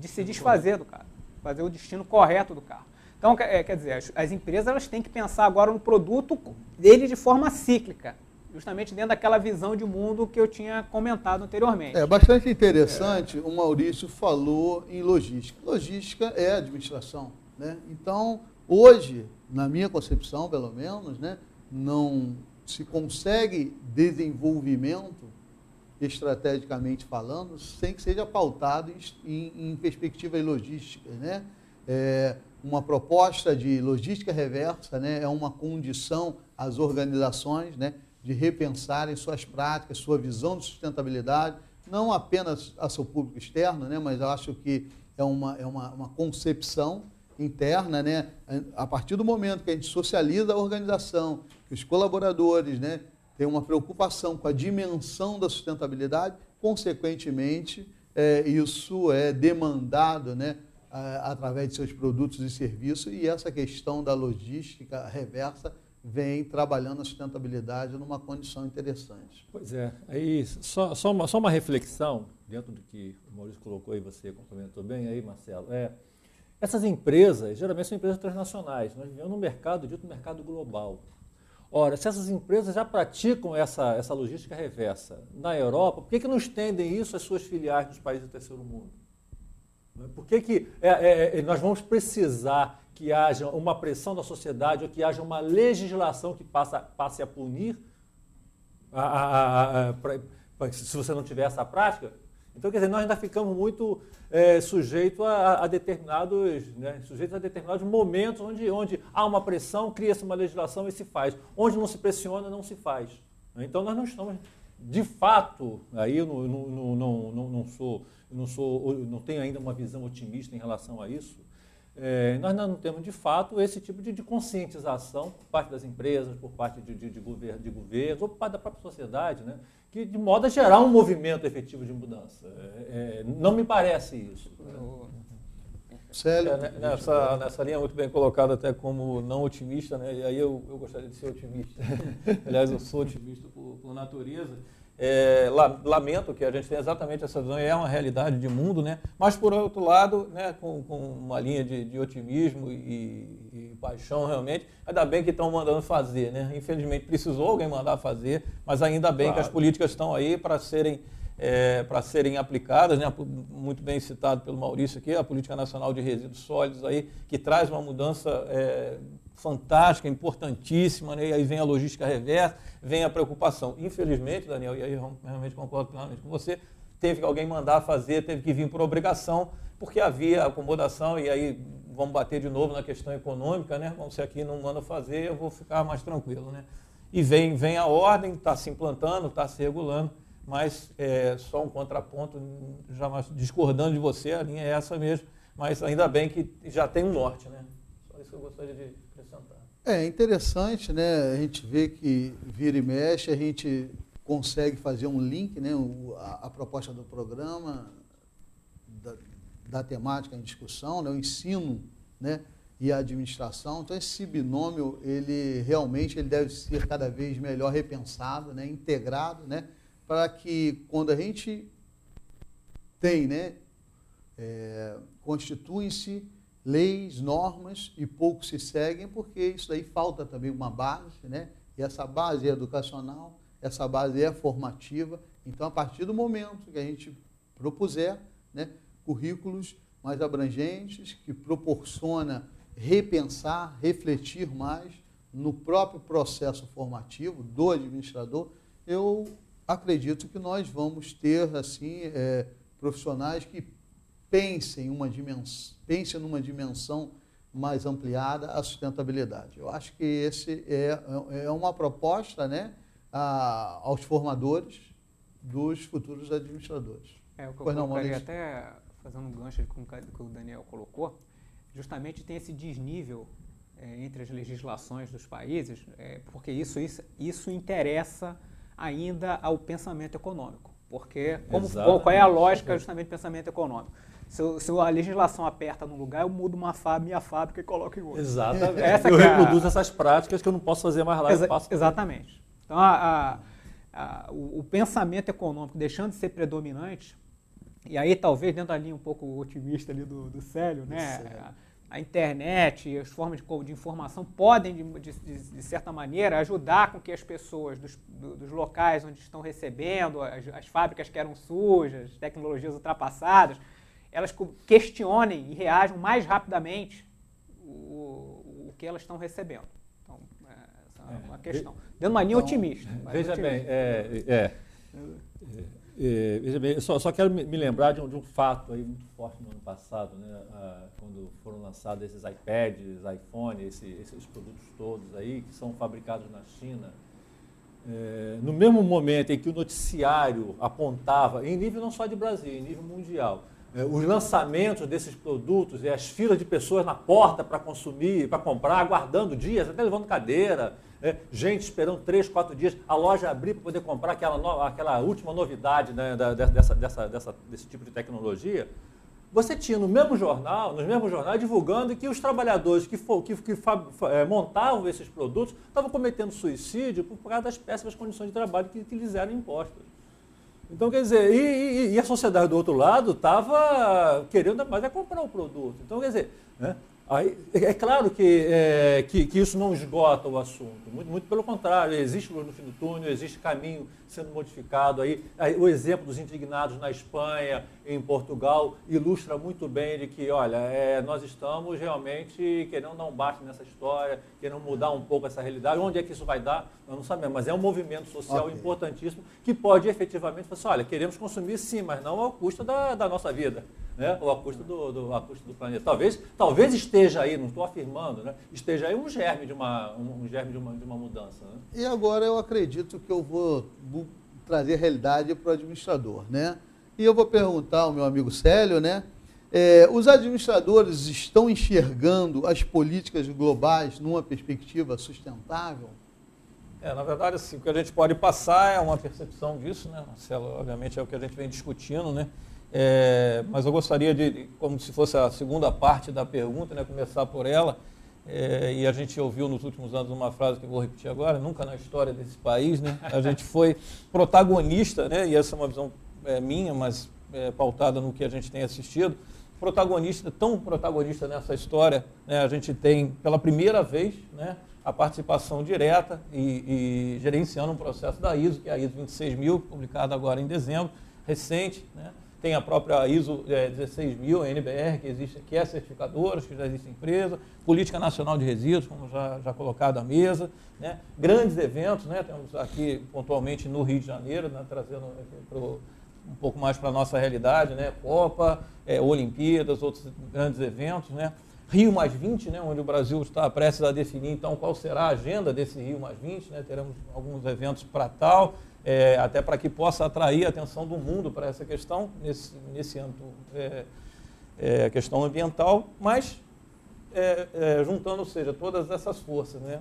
se desfazer do carro, fazer o destino correto do carro. Então, quer dizer, as empresas elas têm que pensar agora no produto dele de forma cíclica, justamente dentro daquela visão de mundo que eu tinha comentado anteriormente. É bastante interessante, o Maurício falou em logística. Logística é administração, né? Então, hoje, na minha concepção, pelo menos, né, não se consegue desenvolvimento, estrategicamente falando, sem que seja pautado em perspectivas logísticas, né? Uma proposta de logística reversa, né, é uma condição às organizações, né, de repensarem suas práticas, sua visão de sustentabilidade, não apenas a seu público externo, né, mas eu acho que é uma concepção interna, né, a partir do momento que a gente socializa a organização, que os colaboradores, né, têm uma preocupação com a dimensão da sustentabilidade, consequentemente, isso é demandado, né, através de seus produtos e serviços, e essa questão da logística reversa vem trabalhando a sustentabilidade numa condição interessante. Pois é, aí só uma reflexão, dentro do que o Maurício colocou e você complementou bem aí, Marcelo, essas empresas, geralmente são empresas transnacionais, nós vivemos num mercado, dito mercado global, Ora, se essas empresas já praticam essa logística reversa na Europa, por que não estendem isso às suas filiais nos países do terceiro mundo? Por que nós vamos precisar que haja uma pressão da sociedade ou que haja uma legislação que passe a punir se você não tiver essa prática? Então, quer dizer, nós ainda ficamos muito sujeitos a determinados momentos onde há uma pressão, cria-se uma legislação e se faz. Onde não se pressiona, não se faz. Então, nós não estamos, de fato, aí eu não tenho ainda uma visão otimista em relação a isso. Nós não temos, de fato, esse tipo de conscientização por parte das empresas, por parte de governos, ou por parte da própria sociedade, né? Que de modo a gerar um movimento efetivo de mudança. Não me parece isso. Célio? Nessa linha muito bem colocada até como não otimista, né? E aí eu gostaria de ser otimista. Aliás, eu sou otimista por natureza. Lamento que a gente tenha exatamente essa visão, e é uma realidade de mundo, né? Mas, por outro lado, né, com uma linha de otimismo e paixão, realmente, ainda bem que estão mandando fazer, né? Infelizmente, precisou alguém mandar fazer, mas ainda bem que as políticas estão aí para serem aplicadas, né? Muito bem citado pelo Maurício aqui, a Política Nacional de Resíduos Sólidos, aí, que traz uma mudança fantástica, importantíssima, né? E aí vem a logística reversa, vem a preocupação. Infelizmente, Daniel, e aí eu realmente concordo plenamente com você, teve que alguém mandar fazer, teve que vir por obrigação, porque havia acomodação, e aí vamos bater de novo na questão econômica, né? Bom, se aqui não manda fazer, eu vou ficar mais tranquilo, né? E vem a ordem, está se implantando, está se regulando, mas só um contraponto, jamais discordando de você, a linha é essa mesmo, mas ainda bem que já tem um norte, né? Só isso que eu gostaria de acrescentar. É interessante, né? A gente vê que vira e mexe, a gente consegue fazer um link, né? A proposta do programa, da temática em discussão, né? O ensino, né? E a administração. Então, esse binômio, ele realmente deve ser cada vez melhor repensado, né? Integrado, né? Para que quando a gente tem, né? Constituem-se leis, normas, e pouco se seguem, porque isso daí falta também uma base, né? E essa base é educacional, essa base é formativa. Então, a partir do momento que a gente propuser, né, currículos mais abrangentes, que proporciona repensar, refletir mais no próprio processo formativo do administrador, eu acredito que nós vamos ter assim profissionais que pensem numa dimensão mais ampliada a sustentabilidade. Eu acho que esse é uma proposta, né, aos formadores dos futuros administradores. O que eu colocaria, até fazendo um gancho com o que o Daniel colocou, justamente tem esse desnível entre as legislações dos países, porque isso interessa ainda ao pensamento econômico. Porque qual é a lógica justamente do pensamento econômico? Se a legislação aperta num lugar, eu mudo minha fábrica e coloco em outro. Exatamente. Eu reproduzo essas práticas que eu não posso fazer mais lá. Exatamente. Então, o pensamento econômico deixando de ser predominante, e aí talvez dentro da linha um pouco otimista ali do Célio, né? A internet e as formas de informação podem, de certa maneira, ajudar com que as pessoas dos locais onde estão recebendo, as fábricas que eram sujas, tecnologias ultrapassadas, elas questionem e reajam mais rapidamente o que elas estão recebendo. Então, essa é uma questão. Dentro de uma linha otimista. Veja bem, veja bem, eu só quero me lembrar de um fato aí muito forte no ano passado, né? Quando foram lançados esses iPads, iPhone, esses produtos todos aí, que são fabricados na China. No mesmo momento em que o noticiário apontava, em nível não só de Brasil, em nível mundial, os lançamentos desses produtos e as filas de pessoas na porta para consumir, para comprar, aguardando dias, até levando cadeira, gente esperando 3, 4 dias, a loja abrir para poder comprar aquela última novidade, né, desse tipo de tecnologia. Você tinha nos mesmos jornais divulgando que os trabalhadores que montavam esses produtos estavam cometendo suicídio por causa das péssimas condições de trabalho que lhes eram impostas. Então, quer dizer, e a sociedade do outro lado estava querendo mais comprar o produto. Então, quer dizer, né, Aí, é claro que isso não esgota o assunto, muito pelo contrário, existe luz no fim do túnel, existe caminho sendo modificado. Aí o exemplo dos indignados na Espanha, em Portugal, ilustra muito bem de que, olha, nós estamos realmente querendo dar um basta nessa história, querendo mudar um pouco essa realidade. Onde é que isso vai dar? Nós não sabemos, mas é um movimento social importantíssimo que pode efetivamente falar assim, olha, queremos consumir sim, mas não ao custo da nossa vida. Né? Ou a custo do planeta. Talvez esteja aí, não estou afirmando, né? Esteja aí um germe de uma mudança. Né? E agora eu acredito que eu vou trazer a realidade para o administrador. Né? E eu vou perguntar ao meu amigo Célio, né? Os administradores estão enxergando as políticas globais numa perspectiva sustentável? Na verdade, assim, o que a gente pode passar é uma percepção disso, né, Marcelo? Obviamente é o que a gente vem discutindo, né? Mas eu gostaria de, como se fosse a segunda parte da pergunta, né, começar por ela, e a gente ouviu nos últimos anos uma frase que eu vou repetir agora, nunca na história desse país, né, a gente foi protagonista, né, e essa é uma visão minha, mas pautada no que a gente tem assistido, tão protagonista nessa história, né, a gente tem pela primeira vez, né, a participação direta e gerenciando um processo da ISO, que é a ISO 26000, publicada agora em dezembro, recente, né? Tem a própria ISO 16000, a NBR, que existe, que é certificadora, que já existe empresa, Política Nacional de Resíduos, como já colocado à mesa, né? Grandes eventos, né? Temos aqui pontualmente no Rio de Janeiro, né? Trazendo um pouco mais para a nossa realidade, né? Copa, Olimpíadas, outros grandes eventos, né? Rio+20, né? Onde o Brasil está prestes a definir então qual será a agenda desse Rio+20, né? Teremos alguns eventos para tal, até para que possa atrair a atenção do mundo para essa questão, nesse âmbito, a questão ambiental, mas juntando, ou seja, todas essas forças. Né?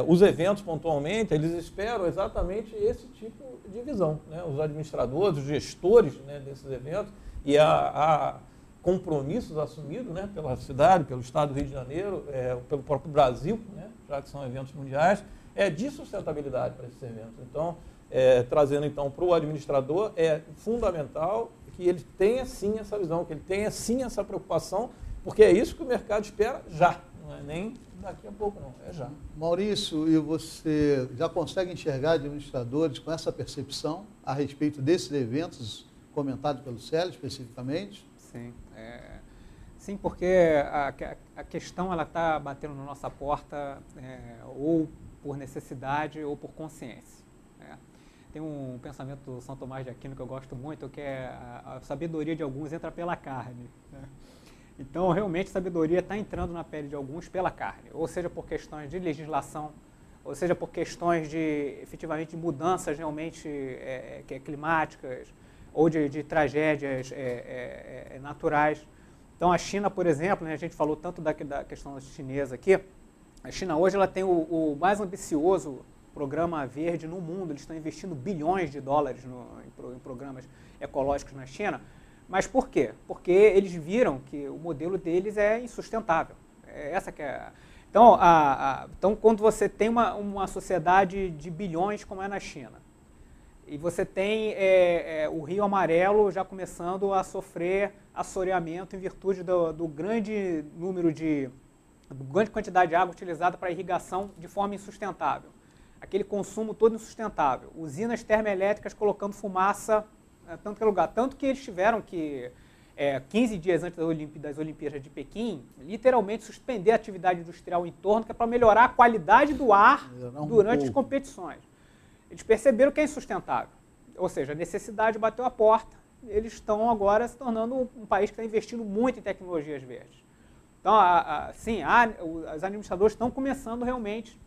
Os eventos, pontualmente, eles esperam exatamente esse tipo de visão. Né? Os administradores, os gestores, né, desses eventos, e há compromissos assumidos, né, pela cidade, pelo Estado do Rio de Janeiro, pelo próprio Brasil, né, já que são eventos mundiais, de sustentabilidade para esses eventos. Então, trazendo então para o administrador, é fundamental que ele tenha sim essa visão, que ele tenha sim essa preocupação, porque é isso que o mercado espera já, não é nem daqui a pouco não, é já. Maurício, e você já consegue enxergar administradores com essa percepção a respeito desses eventos comentados pelo Célio especificamente? Sim, sim, porque a questão ela está batendo na nossa porta ou por necessidade ou por consciência. Tem um pensamento do São Tomás de Aquino que eu gosto muito, que é a sabedoria de alguns entra pela carne. Né? Então, realmente, a sabedoria está entrando na pele de alguns pela carne, ou seja, por questões de legislação, ou seja, por questões de, efetivamente, de mudanças realmente climáticas ou de tragédias naturais. Então, a China, por exemplo, né, a gente falou tanto da questão chinesa aqui, a China hoje ela tem o mais ambicioso programa verde no mundo, eles estão investindo bilhões de dólares em programas ecológicos na China. Mas por quê? Porque eles viram que o modelo deles é insustentável. Essa que é. Então, quando você tem uma sociedade de bilhões como é na China, e você tem o Rio Amarelo já começando a sofrer assoreamento em virtude do grande número grande quantidade de água utilizada para irrigação de forma insustentável. Aquele consumo todo insustentável. Usinas termoelétricas colocando fumaça tanto que lugar. Tanto que eles tiveram que, 15 dias antes das Olimpíadas de Pequim, literalmente suspender a atividade industrial em torno, que é para melhorar a qualidade do ar durante as competições. Eles perceberam que é insustentável. Ou seja, a necessidade bateu a porta. Eles estão agora se tornando um país que está investindo muito em tecnologias verdes. Então, sim, os administradores estão começando realmente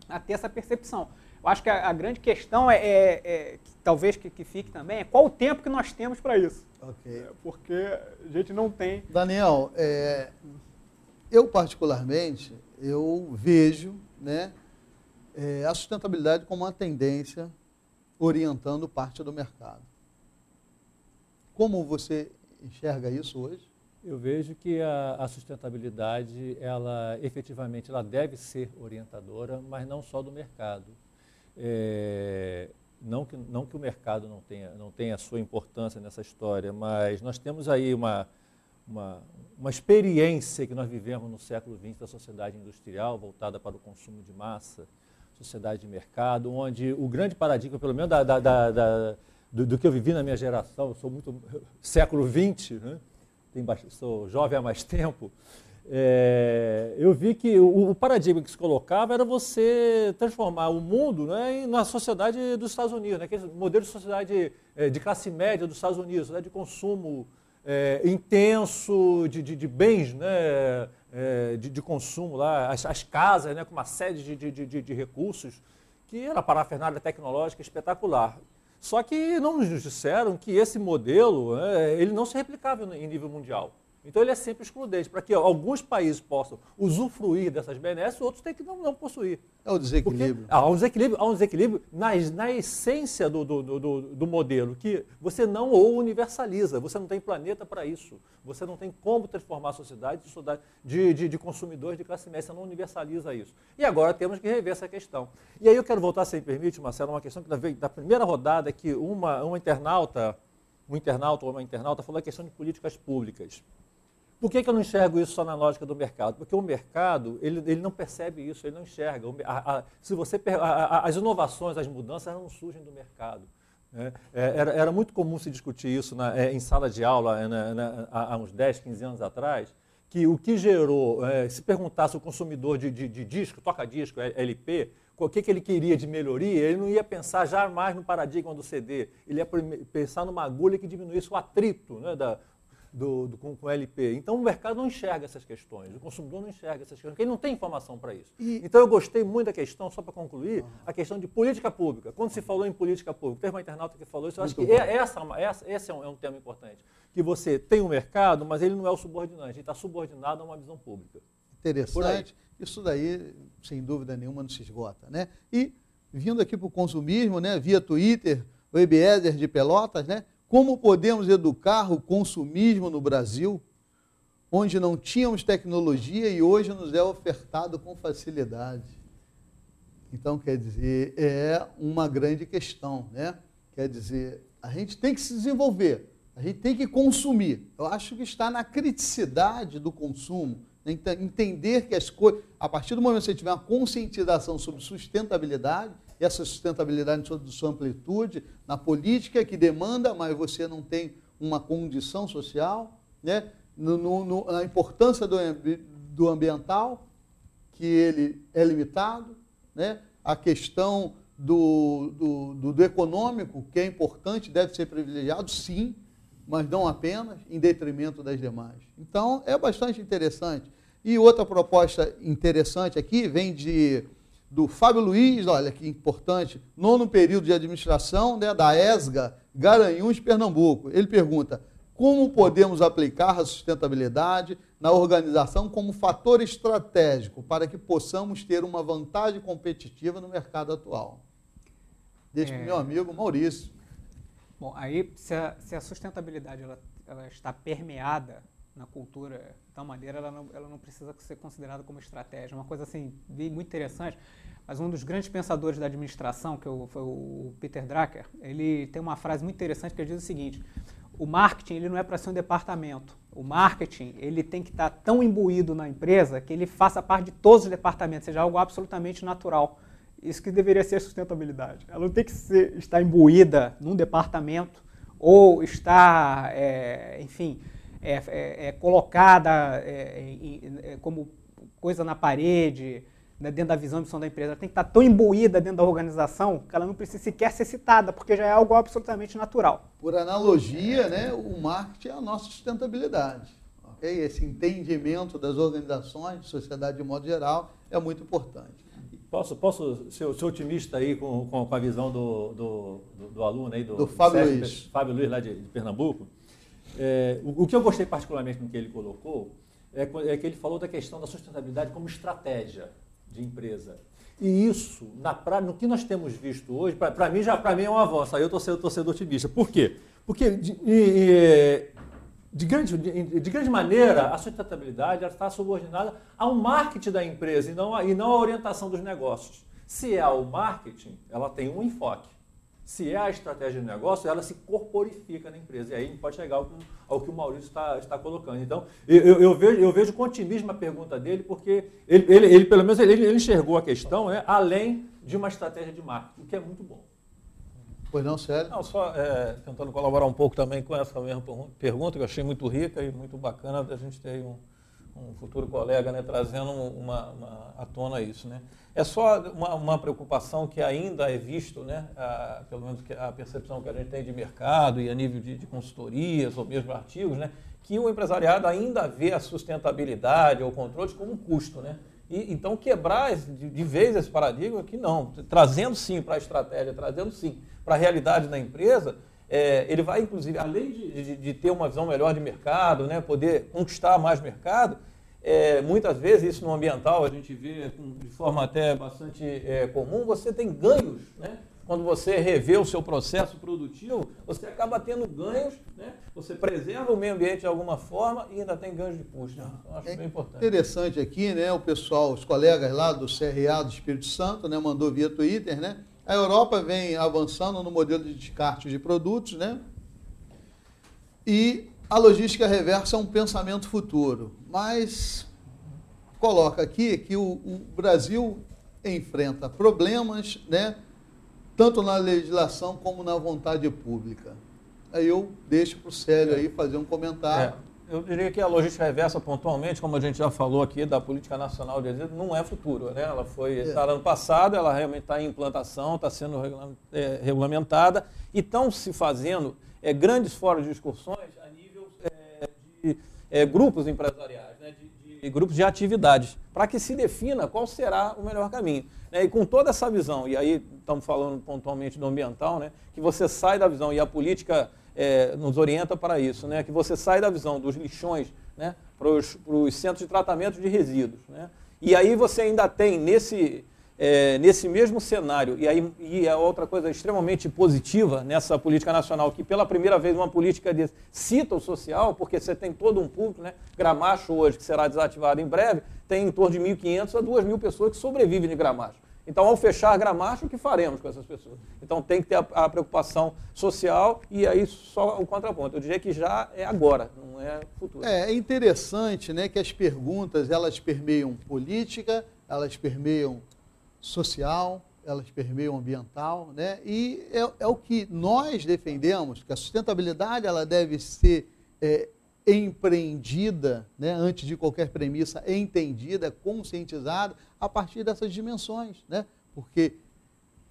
a ter essa percepção. Eu acho que a grande questão talvez que fique também, é qual o tempo que nós temos para isso. Ok. Porque a gente não tem... Daniel, eu particularmente, eu vejo, né, a sustentabilidade como uma tendência orientando parte do mercado. Como você enxerga isso hoje? Eu vejo que a sustentabilidade, ela efetivamente ela deve ser orientadora, mas não só do mercado. Não que o mercado não tenha a sua importância nessa história, mas nós temos aí uma experiência que nós vivemos no século XX da sociedade industrial, voltada para o consumo de massa, sociedade de mercado, onde o grande paradigma, pelo menos do que eu vivi na minha geração, eu sou muito século XX, né? Sou jovem há mais tempo, eu vi que o paradigma que se colocava era você transformar o mundo, né, na sociedade dos Estados Unidos, né, aquele modelo de sociedade de classe média dos Estados Unidos, né, de consumo intenso de bens, né, de consumo, lá, as casas, né, com uma série de recursos, que era parafernália tecnológica espetacular. Só que não nos disseram que esse modelo ele não se replicava em nível mundial. Então ele é sempre excludente, para que alguns países possam usufruir dessas benesses, outros têm que não possuir. É o desequilíbrio. Há um desequilíbrio na essência do modelo, que você não o universaliza, você não tem planeta para isso, você não tem como transformar a sociedade de consumidores de classe média, você não universaliza isso. E agora temos que rever essa questão. E aí eu quero voltar, se me permite, Marcelo, uma questão que da primeira rodada, que um internauta ou uma internauta falou a questão de políticas públicas. Por que eu não enxergo isso só na lógica do mercado? Porque o mercado, ele não percebe isso, ele não enxerga. As inovações, as mudanças não surgem do mercado. Né? Era muito comum se discutir isso em sala de aula há uns 10, 15 anos atrás, que o que gerou, se perguntasse o consumidor de disco, toca-disco, LP, o que ele queria de melhoria, ele não ia pensar jamais no paradigma do CD, ele ia pensar numa agulha que diminuísse o atrito, né, com o LP. Então o mercado não enxerga essas questões, o consumidor não enxerga essas questões, porque ele não tem informação para isso. Então eu gostei muito da questão, só para concluir, a questão de política pública. Quando se falou em política pública, teve uma internauta que falou isso, eu acho que esse é um tema importante, que você tem um mercado, mas ele não é o subordinante, ele está subordinado a uma visão pública. Interessante, isso daí, sem dúvida nenhuma, não se esgota, né? E vindo aqui para o consumismo, né, via Twitter, o Ebiezer de Pelotas, né? Como podemos educar o consumismo no Brasil, onde não tínhamos tecnologia e hoje nos é ofertado com facilidade? Então, quer dizer, é uma grande questão, né? Quer dizer, a gente tem que se desenvolver, a gente tem que consumir. Eu acho que está na criticidade do consumo, né? Entender que as coisas, a partir do momento que você tiver uma conscientização sobre sustentabilidade, e essa sustentabilidade em toda sua amplitude, na política que demanda, mas você não tem uma condição social, né? A importância do ambiental, que ele é limitado, né? A questão do econômico, que é importante, deve ser privilegiado, sim, mas não apenas, em detrimento das demais. Então, é bastante interessante. E outra proposta interessante aqui vem do Fábio Luiz, olha que importante, 9º período de administração, né, da ESGA, Garanhuns, Pernambuco. Ele pergunta, como podemos aplicar a sustentabilidade na organização como fator estratégico para que possamos ter uma vantagem competitiva no mercado atual? Deixa com o meu amigo Maurício. Bom, aí se a sustentabilidade ela está permeada na cultura de tal maneira, ela não precisa ser considerada como estratégia. Uma coisa assim, muito interessante, mas um dos grandes pensadores da administração, que foi o Peter Drucker, ele tem uma frase muito interessante que ele diz o seguinte, o marketing ele não é para ser um departamento, o marketing ele tem que estar tão imbuído na empresa que ele faça parte de todos os departamentos, seja algo absolutamente natural. Isso que deveria ser a sustentabilidade. Ela não tem que estar imbuída num departamento ou estar, enfim, colocada como coisa na parede, né, dentro da visão e missão da empresa. Ela tem que estar tão imbuída dentro da organização que ela não precisa sequer ser citada, porque já é algo absolutamente natural. Por analogia, né, o marketing é a nossa sustentabilidade. Okay? Esse entendimento das organizações, de sociedade de modo geral, é muito importante. Posso ser otimista aí com a visão do aluno aí, do Fábio Luiz. Fábio Luiz, lá de Pernambuco? O que eu gostei particularmente no que ele colocou é que ele falou da questão da sustentabilidade como estratégia de empresa. E isso, no que nós temos visto hoje, para mim é um avanço. Aí eu estou sendo otimista. Por quê? Porque, de grande maneira, a sustentabilidade ela está subordinada ao marketing da empresa e não à orientação dos negócios. Se é o marketing, ela tem um enfoque. Se é a estratégia de negócio, ela se corporifica na empresa. E aí a gente pode chegar ao que o Maurício está colocando. Então, eu vejo com otimismo a pergunta dele, porque ele pelo menos, ele enxergou a questão, né, além de uma estratégia de marketing, o que é muito bom. Pois não, sério? Não, só tentando colaborar um pouco também com essa mesma pergunta, que eu achei muito rica e muito bacana da gente ter um futuro colega, né, trazendo à tona isso, né? É só uma preocupação que ainda é visto, né, pelo menos a percepção que a gente tem de mercado e a nível de consultorias ou mesmo artigos, né, que o empresariado ainda vê a sustentabilidade ou controles como um custo, né? E, então, quebrar de vez esse paradigma que não, trazendo sim para a estratégia, trazendo sim para a realidade da empresa, ele vai, inclusive, além de ter uma visão melhor de mercado, né, poder conquistar mais mercado, muitas vezes, isso no ambiental, a gente vê de forma até bastante comum, você tem ganhos, né? Quando você revê o seu processo produtivo, você acaba tendo ganhos, né? Você preserva o meio ambiente de alguma forma e ainda tem ganhos de custo. Né? Então, acho bem importante. Interessante aqui, né? O pessoal, os colegas lá do CRA do Espírito Santo, né, mandou via Twitter, né? A Europa vem avançando no modelo de descarte de produtos, né? E a logística reversa é um pensamento futuro, mas coloca aqui que o Brasil enfrenta problemas, né, tanto na legislação como na vontade pública. Aí eu deixo para o Célio aí fazer um comentário. Eu diria que a logística reversa, pontualmente, como a gente já falou aqui, da Política Nacional de Resíduos, não é futuro, né? Ela foi ano passado, ela realmente está em implantação, está sendo regulamentada, e estão se fazendo grandes fóruns de discussões a nível de grupos empresariais, né? de grupos de atividades, para que se defina qual será o melhor caminho. Né? E com toda essa visão, e aí estamos falando pontualmente do ambiental, né? Que você sai da visão, e a política nos orienta para isso, né? Que você sai da visão dos lixões, né? Para os centros de tratamento de resíduos. Né? E aí você ainda tem nesse mesmo cenário, e a outra coisa extremamente positiva nessa política nacional, que pela primeira vez uma política cita o social, porque você tem todo um público, né? Gramacho hoje, que será desativado em breve, tem em torno de 1.500 a 2.000 pessoas que sobrevivem de Gramacho. Então, ao fechar Gramacho, o que faremos com essas pessoas? Então, tem que ter a preocupação social e aí só o contraponto. Eu diria que já é agora, não é futuro. É interessante, né, que as perguntas, elas permeiam política, elas permeiam social, elas permeiam ambiental, né? E é o que nós defendemos, que a sustentabilidade ela deve ser empreendida, né, antes de qualquer premissa, entendida, conscientizada, a partir dessas dimensões, né? Porque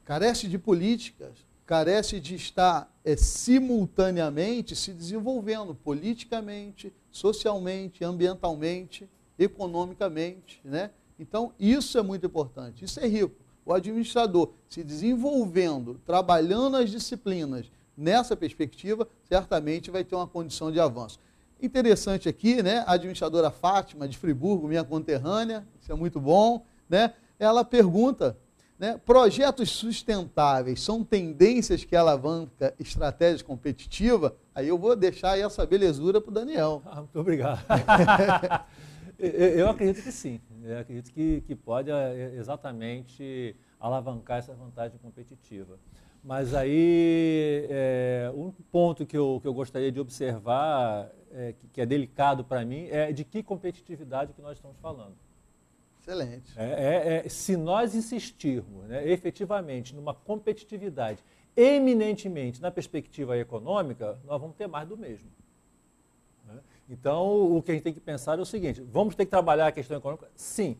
carece de políticas, carece de estar simultaneamente se desenvolvendo politicamente, socialmente, ambientalmente, economicamente, né? Então, isso é muito importante, isso é rico. O administrador se desenvolvendo, trabalhando as disciplinas nessa perspectiva, certamente vai ter uma condição de avanço. Interessante aqui, né? A administradora Fátima, de Friburgo, minha conterrânea, isso é muito bom, né? Ela pergunta, né? Projetos sustentáveis são tendências que alavancam estratégia competitiva? Aí eu vou deixar essa belezura para o Daniel. Muito obrigado. Eu acredito que sim. Eu acredito que pode exatamente alavancar essa vantagem competitiva. Mas aí, um ponto que eu gostaria de observar, que é delicado para mim, é de que competitividade que nós estamos falando. Excelente. Se nós insistirmos, né, efetivamente numa competitividade eminentemente na perspectiva econômica, nós vamos ter mais do mesmo. Né? Então, o que a gente tem que pensar é o seguinte, vamos ter que trabalhar a questão econômica? Sim.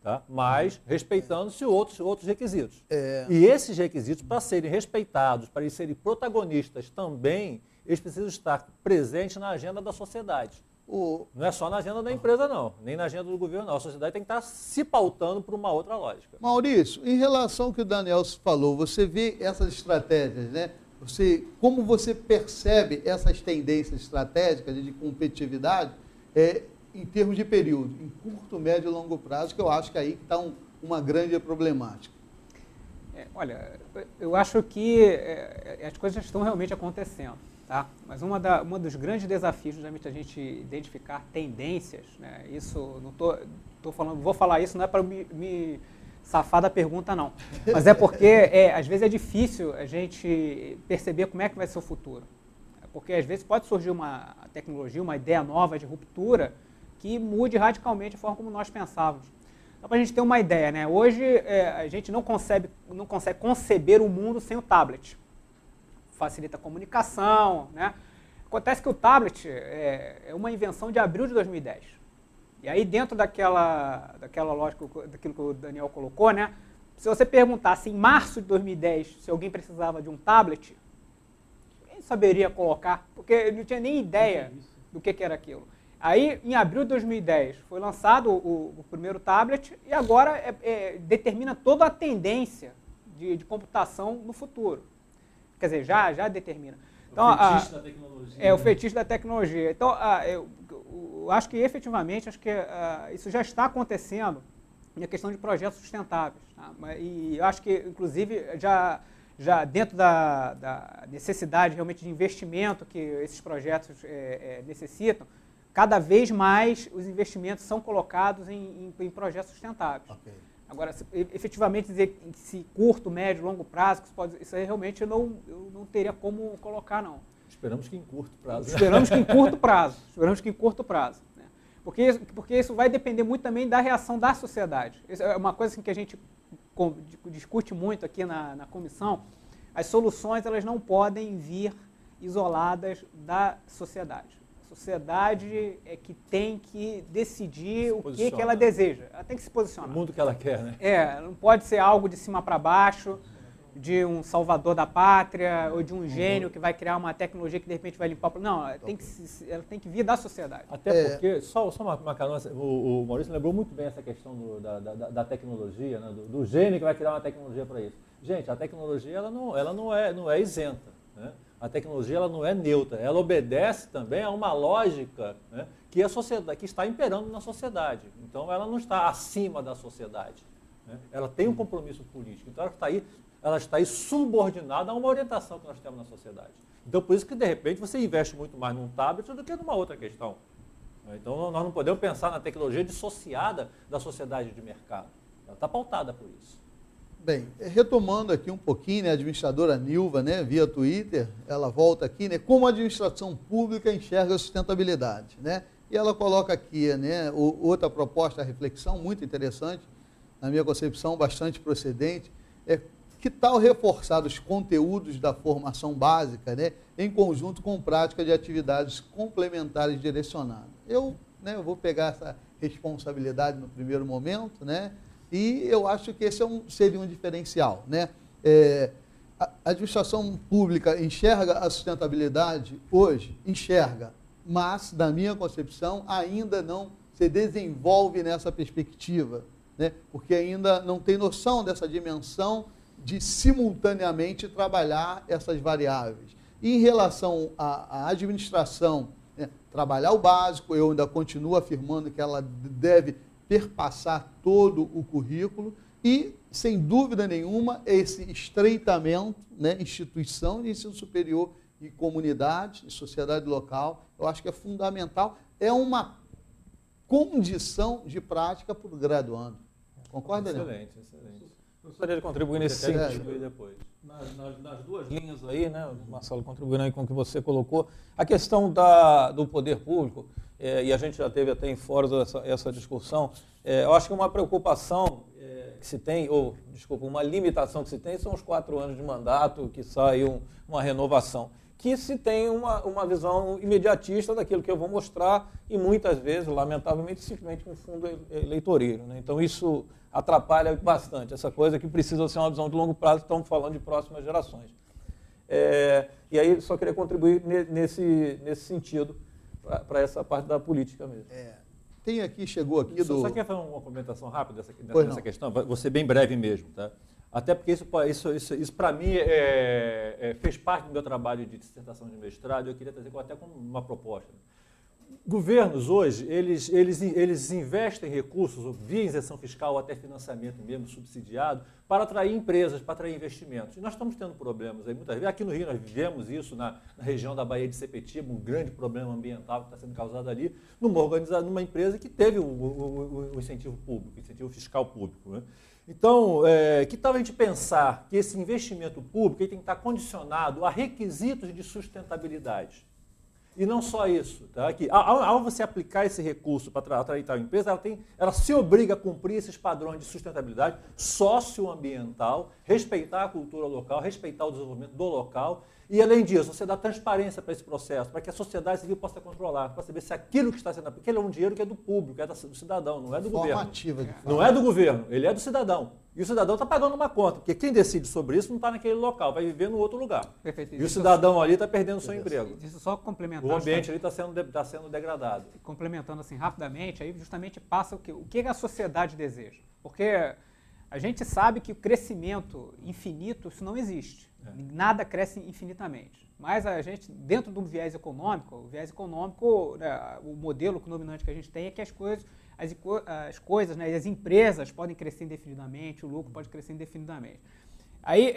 Tá? Mas respeitando-se outros requisitos. E esses requisitos, para serem respeitados, para eles serem protagonistas também, eles precisam estar presentes na agenda da sociedade. Não é só na agenda da empresa, não, nem na agenda do governo, não. A sociedade tem que estar se pautando por uma outra lógica. Maurício, em relação ao que o Daniel falou, você vê essas estratégias, né? Como você percebe essas tendências estratégicas de competitividade em termos de período, em curto, médio e longo prazo, que eu acho que aí está uma grande problemática. Olha, eu acho que as coisas estão realmente acontecendo, tá? Mas um dos grandes desafios justamente a gente identificar tendências, né? Isso, não tô falando, vou falar isso não é para me safada a pergunta, não. Mas é porque, às vezes, é difícil a gente perceber como é que vai ser o futuro. Porque, às vezes, pode surgir uma tecnologia, uma ideia nova de ruptura que mude radicalmente a forma como nós pensávamos. Então, para a gente ter uma ideia, né? Hoje, a gente não consegue conceber o mundo sem o tablet. Facilita a comunicação, né? Acontece que o tablet é uma invenção de abril de 2010. E aí, dentro daquela lógica, daquilo que o Daniel colocou, né? Se você perguntasse em março de 2010 se alguém precisava de um tablet, ninguém saberia colocar, porque não tinha nem ideia do que era aquilo. Aí, em abril de 2010, foi lançado o primeiro tablet e agora determina toda a tendência de computação no futuro. Quer dizer, já determina. Então, o fetiche da tecnologia. O fetiche da tecnologia. Então, eu acho que efetivamente isso já está acontecendo na questão de projetos sustentáveis. Tá? E eu acho que, inclusive, já dentro da necessidade realmente de investimento que esses projetos necessitam, cada vez mais os investimentos são colocados em projetos sustentáveis. Okay. Agora, efetivamente dizer se curto, médio, longo prazo, isso aí realmente eu não teria como colocar, não. Esperamos que em curto prazo. Esperamos que em curto prazo. Né? Porque isso vai depender muito também da reação da sociedade. Isso é uma coisa assim, que a gente discute muito aqui na comissão. As soluções elas não podem vir isoladas da sociedade. A sociedade é que tem que decidir o que ela deseja. Ela tem que se posicionar. O mundo que ela quer, né? Não pode ser algo de cima para baixo, de um salvador da pátria, ou de um gênio que vai criar uma tecnologia que de repente vai limpar... Não, ela tem que vir da sociedade. Até porque, só uma canônica, o Maurício lembrou muito bem essa questão da tecnologia, né? do gênio que vai criar uma tecnologia para isso. Gente, a tecnologia ela não é isenta, né? A tecnologia ela não é neutra, ela obedece também a uma lógica, né, que está imperando na sociedade. Então, ela não está acima da sociedade. Né? Ela tem um compromisso político. Então, ela está aí subordinada a uma orientação que nós temos na sociedade. Então, por isso que, de repente, você investe muito mais num tablet do que numa outra questão. Então, nós não podemos pensar na tecnologia dissociada da sociedade de mercado. Ela está pautada por isso. Bem, retomando aqui um pouquinho, né, a administradora Nilva, né, via Twitter, ela volta aqui, né, como a administração pública enxerga a sustentabilidade, né? E ela coloca aqui, né, outra proposta, reflexão muito interessante, na minha concepção, bastante procedente, que tal reforçar os conteúdos da formação básica, né, em conjunto com prática de atividades complementares direcionadas? Eu vou pegar essa responsabilidade no primeiro momento, né? E eu acho que esse seria um diferencial, né? A administração pública enxerga a sustentabilidade hoje? Enxerga, mas, na minha concepção, ainda não se desenvolve nessa perspectiva, né? Porque ainda não tem noção dessa dimensão de simultaneamente trabalhar essas variáveis. E em relação à administração, né, trabalhar o básico, eu ainda continuo afirmando que ela deve perpassar todo o currículo e, sem dúvida nenhuma, esse estreitamento, né, instituição de ensino superior e comunidade, e sociedade local, eu acho que é fundamental, é uma condição de prática para o graduando. Concorda, Daniel? Excelente, excelente. Eu gostaria de contribuir nesse sentido depois. Nas duas linhas aí, né, Marcelo, contribuindo aí com o que você colocou, a questão do poder público, e a gente já teve até em fóruns essa discussão, eu acho que uma preocupação que se tem, uma limitação que se tem, são os 4 anos de mandato, que sai uma renovação, que se tem uma visão imediatista daquilo que eu vou mostrar e muitas vezes, lamentavelmente, simplesmente um fundo eleitoreiro, né? Então isso atrapalha bastante, essa coisa que precisa ser uma visão de longo prazo, estamos falando de próximas gerações. E aí só queria contribuir nesse sentido, para essa parte da política mesmo. Chegou aqui do... Só quer fazer uma comentação rápida dessa questão, vou ser bem breve mesmo, tá? Até porque isso para mim fez parte do meu trabalho de dissertação de mestrado, eu queria trazer até como uma proposta. governos hoje, eles investem recursos via isenção fiscal ou até financiamento mesmo subsidiado para atrair empresas, para atrair investimentos. E nós estamos tendo problemas aí muitas vezes. Aqui no Rio nós vivemos isso na região da Baía de Sepetiba, um grande problema ambiental que está sendo causado ali, numa empresa que teve o incentivo público, o incentivo fiscal público, né? Então, que tal a gente pensar que esse investimento público tem que estar condicionado a requisitos de sustentabilidade? E não só isso, tá? Que ao você aplicar esse recurso para atrair tal empresa, ela se obriga a cumprir esses padrões de sustentabilidade socioambiental, respeitar a cultura local, respeitar o desenvolvimento do local. E, além disso, você dá transparência para esse processo, para que a sociedade civil possa controlar, para saber se aquilo que está sendo aplicado, porque ele é um dinheiro que é do público, é do cidadão, não é do governo. Não é do governo, ele é do cidadão. E o cidadão está pagando uma conta, porque quem decide sobre isso não está naquele local, vai viver no outro lugar. Perfeito. E o cidadão ali está perdendo o seu emprego. Isso só complementando. O ambiente ali está sendo degradado. Complementando assim rapidamente, aí justamente passa o que a sociedade deseja. Porque a gente sabe que o crescimento infinito, isso não existe. Nada cresce infinitamente. Mas a gente, dentro do viés econômico, né, o modelo dominante que a gente tem é que as coisas, né, as empresas podem crescer indefinidamente, o lucro pode crescer indefinidamente. Aí,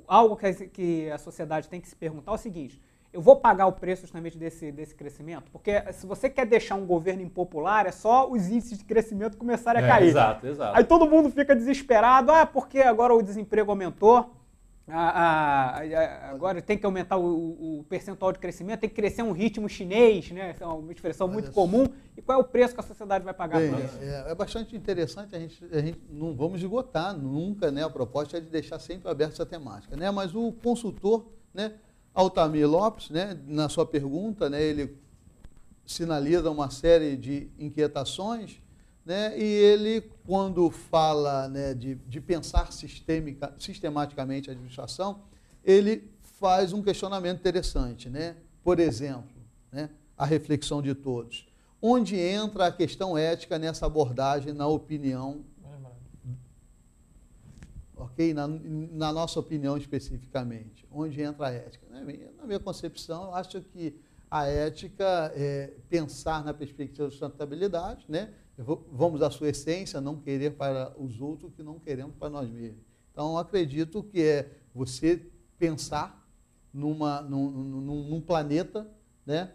algo que a sociedade tem que se perguntar é o seguinte: eu vou pagar o preço justamente desse crescimento? Porque se você quer deixar um governo impopular, é só os índices de crescimento começarem a cair. Exato. Aí todo mundo fica desesperado, porque agora o desemprego aumentou, agora tem que aumentar o percentual de crescimento, tem que crescer um ritmo chinês, né? Essa é uma expressão muito comum. E qual é o preço que a sociedade vai pagar por isso? É bastante interessante, a gente não vamos esgotar nunca, né? A proposta é de deixar sempre aberta essa temática, né? Mas o consultor, né, Altamir Lopes, né, na sua pergunta, né, ele sinaliza uma série de inquietações, né, e ele, quando fala, né, de pensar sistematicamente a administração, ele faz um questionamento interessante, né? Por exemplo, né, a reflexão de todos. Onde entra a questão ética nessa abordagem, na opinião, ok? Na nossa opinião especificamente, onde entra a ética? Na minha concepção, eu acho que a ética é pensar na perspectiva de sustentabilidade, né? Vamos à sua essência, não querer para os outros o que não queremos para nós mesmos. Então, acredito que é você pensar num planeta, né,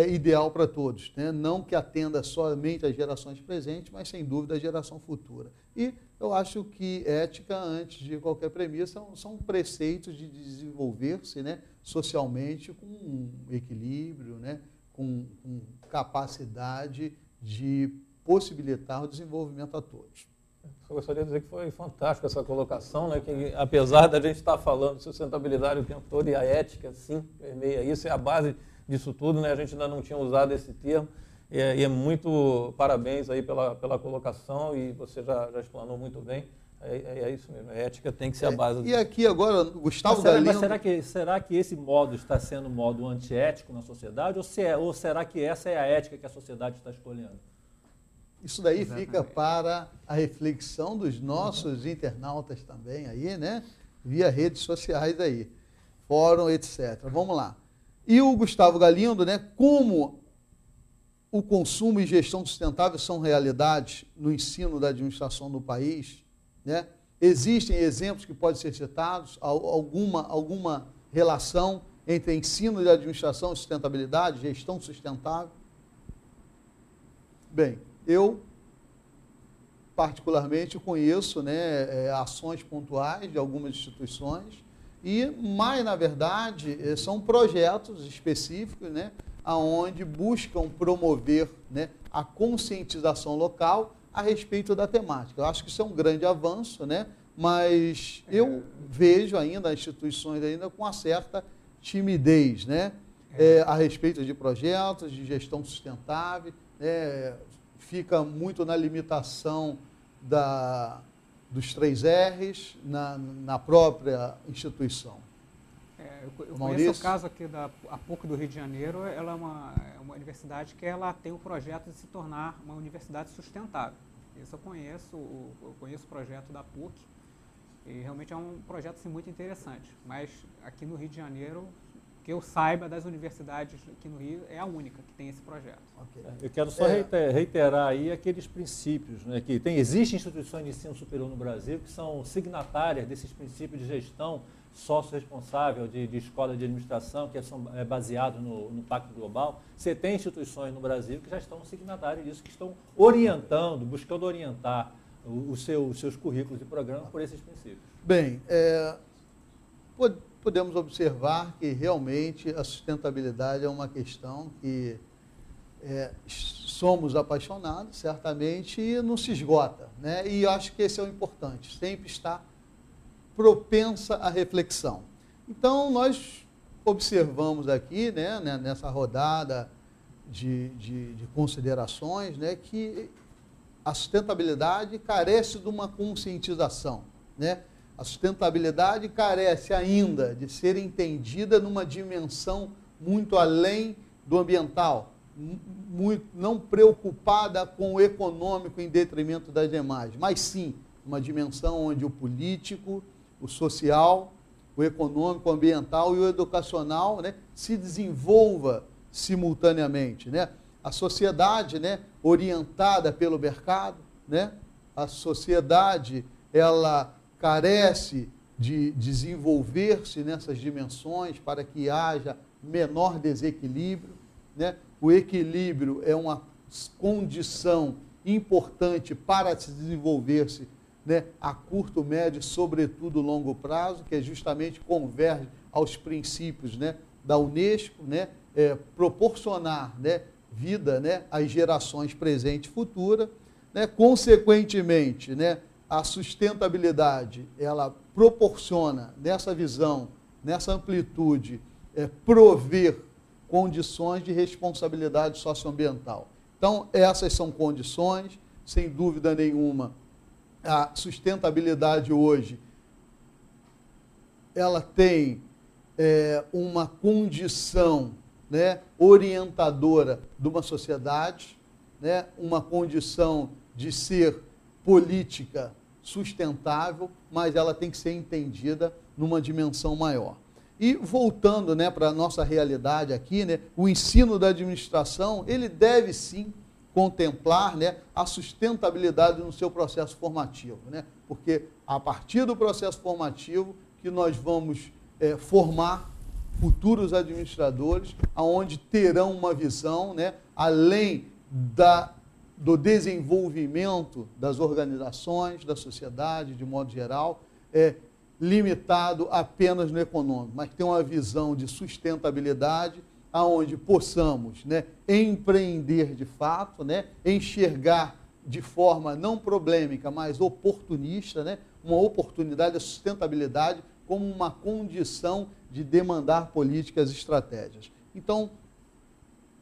ideal para todos, né? Não que atenda somente às gerações presentes, mas, sem dúvida, à geração futura. E eu acho que ética, antes de qualquer premissa, são preceitos de desenvolver-se, né, socialmente com equilíbrio, né, com capacidade de possibilitar o desenvolvimento a todos. Eu gostaria de dizer que foi fantástica essa colocação, né, que apesar da gente estar falando de sustentabilidade o tempo todo, e a ética, sim, permeia isso, é a base disso tudo, né, a gente ainda não tinha usado esse termo, e é muito parabéns aí pela colocação, e você já explanou muito bem. É isso mesmo, a ética tem que ser a base. E aqui agora, Gustavo Galindo... Será que esse modo está sendo um modo antiético na sociedade, ou será que essa é a ética que a sociedade está escolhendo? Isso daí fica para a reflexão dos nossos internautas também aí, né? Via redes sociais aí, fórum, etc. Vamos lá. E o Gustavo Galindo, né? Como o consumo e gestão sustentável são realidades no ensino da administração do país, né? Existem exemplos que podem ser citados, alguma relação entre ensino de administração e sustentabilidade, gestão sustentável? Bem, eu particularmente conheço, né, ações pontuais de algumas instituições, mas, na verdade, são projetos específicos, né, onde buscam promover, né, a conscientização local a respeito da temática. Eu acho que isso é um grande avanço, né, mas eu vejo ainda as instituições ainda com uma certa timidez, né, a respeito de projetos de gestão sustentável, né, fica muito na limitação dos 3 R's na própria instituição. Eu conheço o caso aqui da PUC do Rio de Janeiro. Ela é uma universidade que ela tem o projeto de se tornar uma universidade sustentável. Isso eu conheço o projeto da PUC e realmente é um projeto assim, muito interessante. Mas aqui no Rio de Janeiro que eu saiba, das universidades aqui no Rio, é a única que tem esse projeto. Ok. Eu quero só reiterar aí aqueles princípios, né, que existem instituições de ensino superior no Brasil que são signatárias desses princípios de gestão sócio-responsável de escola de administração, que são baseados no Pacto Global. Você tem instituições no Brasil que já estão signatárias disso, que estão orientando, buscando orientar os seus currículos e programas por esses princípios. Bem, podemos observar que realmente a sustentabilidade é uma questão que somos apaixonados, certamente, e não se esgota, né? E acho que esse é o importante, sempre está propensa à reflexão. Então, nós observamos aqui, né, nessa rodada de considerações, né, que a sustentabilidade carece de uma conscientização, né? A sustentabilidade carece ainda de ser entendida numa dimensão muito além do ambiental, não preocupada com o econômico em detrimento das demais, mas sim uma dimensão onde o político, o social, o econômico, o ambiental e o educacional, né, se desenvolva simultaneamente, né? A sociedade, né, orientada pelo mercado, né? A sociedade, ela carece de desenvolver-se nessas dimensões para que haja menor desequilíbrio, né? O equilíbrio é uma condição importante para se desenvolver-se, né, a curto, médio, sobretudo longo prazo, que justamente converge aos princípios, né, da Unesco, né, proporcionar, né, vida, né, às gerações presente e futura, né, consequentemente, né, a sustentabilidade, ela proporciona, nessa visão, nessa amplitude, prover condições de responsabilidade socioambiental. Então, essas são condições, sem dúvida nenhuma, a sustentabilidade hoje, ela tem uma condição, né, orientadora de uma sociedade, né, uma condição de ser política sustentável, mas ela tem que ser entendida numa dimensão maior. E voltando, né, para a nossa realidade aqui, né, o ensino da administração, ele deve sim contemplar, né, a sustentabilidade no seu processo formativo, né, porque a partir do processo formativo que nós vamos formar futuros administradores, aonde terão uma visão, né, além do desenvolvimento das organizações, da sociedade, de modo geral, limitado apenas no econômico, mas tem uma visão de sustentabilidade, aonde possamos, né, empreender de fato, né, enxergar de forma não problêmica, mas oportunista, né, uma oportunidade, a sustentabilidade como uma condição de demandar políticas e estratégias. Então,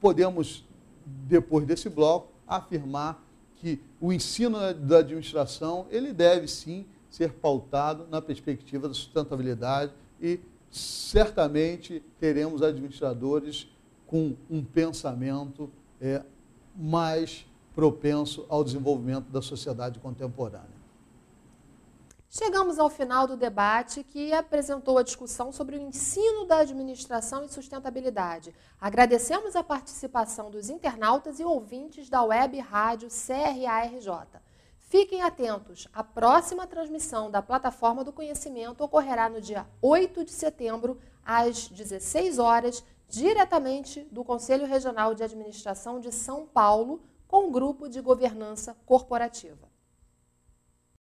podemos, depois desse bloco, afirmar que o ensino da administração, ele deve sim ser pautado na perspectiva da sustentabilidade e certamente teremos administradores com um pensamento mais propenso ao desenvolvimento da sociedade contemporânea. Chegamos ao final do debate que apresentou a discussão sobre o ensino da administração e sustentabilidade. Agradecemos a participação dos internautas e ouvintes da Web Rádio CRA-RJ. Fiquem atentos, a próxima transmissão da Plataforma do Conhecimento ocorrerá no dia 8 de setembro, às 16 horas, diretamente do Conselho Regional de Administração de São Paulo, com o Grupo de Governança Corporativa.